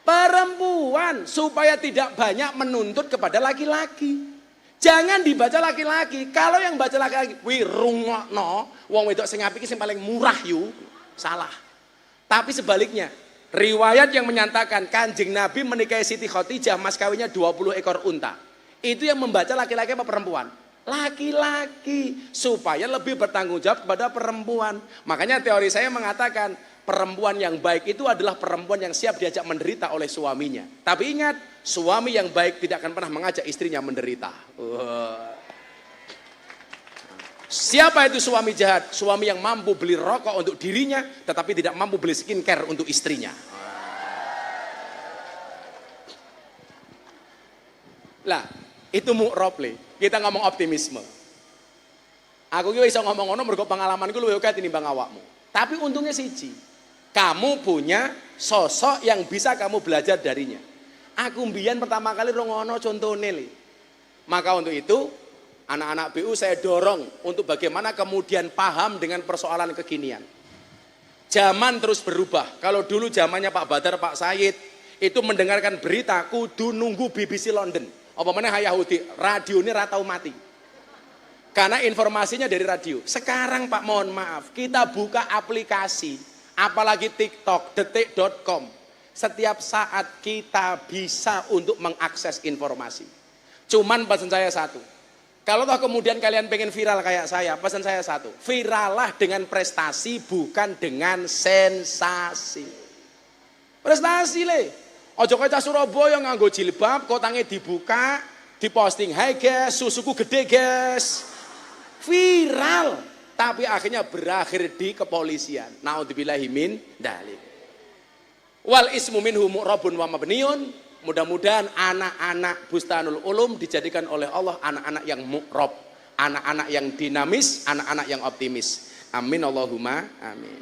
Perempuan, supaya tidak banyak menuntut kepada laki-laki. Jangan dibaca laki-laki. Kalau yang baca laki-laki, wih rungokno, wong wedok sing apik sing paling murah yu, salah. Tapi sebaliknya, riwayat yang menyatakan Kanjeng Nabi menikahi Siti Khadijah mas kawinnya 20 ekor unta. Itu yang membaca laki-laki apa perempuan? Laki-laki, supaya lebih bertanggung jawab kepada perempuan. Makanya teori saya mengatakan perempuan yang baik itu adalah perempuan yang siap diajak menderita oleh suaminya. Tapi ingat, suami yang baik tidak akan pernah mengajak istrinya menderita. Siapa itu suami jahat? Suami yang mampu beli rokok untuk dirinya, tetapi tidak mampu beli skincare untuk istrinya. Lah, itu mu'rob le. Kita ngomong optimisme. Aku ki iso ngomong ngono mergo pengalamanku luwih akeh tinimbang awakmu. Tapi untungnya siji, kamu punya sosok yang bisa kamu belajar darinya. Aku mbiyen pertama kali rungono contone le. Maka untuk itu anak-anak BU saya dorong untuk bagaimana kemudian paham dengan persoalan kekinian. Zaman terus berubah. Kalau dulu zamannya Pak Badar, Pak Said, itu mendengarkan berita kudu nunggu BBC London. Apa mana Yahudi, radio ini ratau mati. Karena informasinya dari radio. Sekarang Pak mohon maaf, kita buka aplikasi, apalagi TikTok, detik.com. Setiap saat kita bisa untuk mengakses informasi. Cuman pesan saya satu. Kalau toh kemudian kalian pengen viral kayak saya, pesan saya satu, virallah dengan prestasi bukan dengan sensasi. Prestasi le, ojo kaca Surabaya nganggo jilbab, kotange dibuka, diposting, hai guys, susuku gede guys, viral, tapi akhirnya berakhir di kepolisian. Naudzubillahi min dzalik. Wal ismu minhu mu'rabun wa mabniun. Mudah-mudahan anak-anak Bustanul Ulum dijadikan oleh Allah anak-anak yang mu'rob, anak-anak yang dinamis, anak-anak yang optimis. Amin Allahumma amin.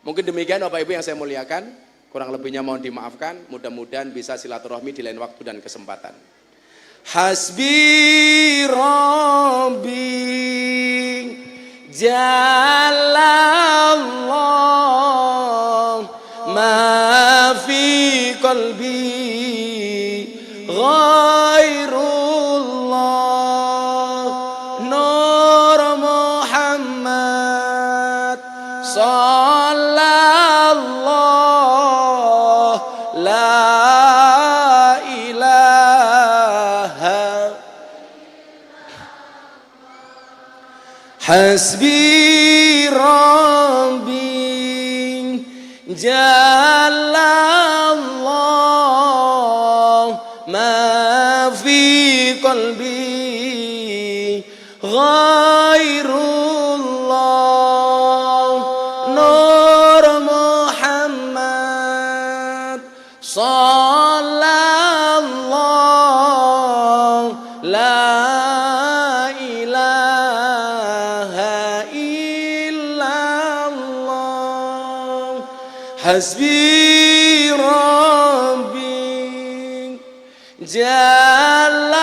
Mungkin demikian Bapak Ibu yang saya muliakan, kurang lebihnya mohon dimaafkan. Mudah-mudahan bisa silaturahmi di lain waktu dan kesempatan. Hasbi Rabbi Jalallah ma fi qalbi ghairullah Nur Muhammad sallallahu la ilaha hasbi rabbi Jalallah ma fi qalbi ghairullah Nur Muhammad sallallahu la ilaha illallah Hasbi Rabbi Jalallah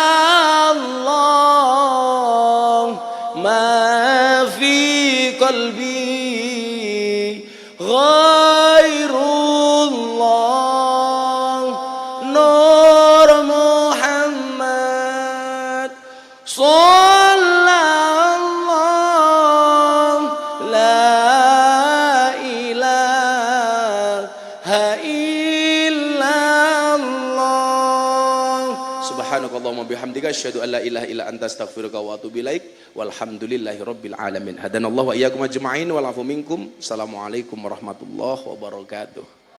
ma fi qalbi ghairullah Nur Muhammad Sallallahu la ilaha illallah Subhanakallahumma bihamdika asyhadu an la ilaha illa anta astaghfiruka wa atubu ilaik walhamdulillahi rabbil alamin hadanallahu wa iyyakum ajma'in wal afu minkum assalamualaikum warahmatullahi wabarakatuh.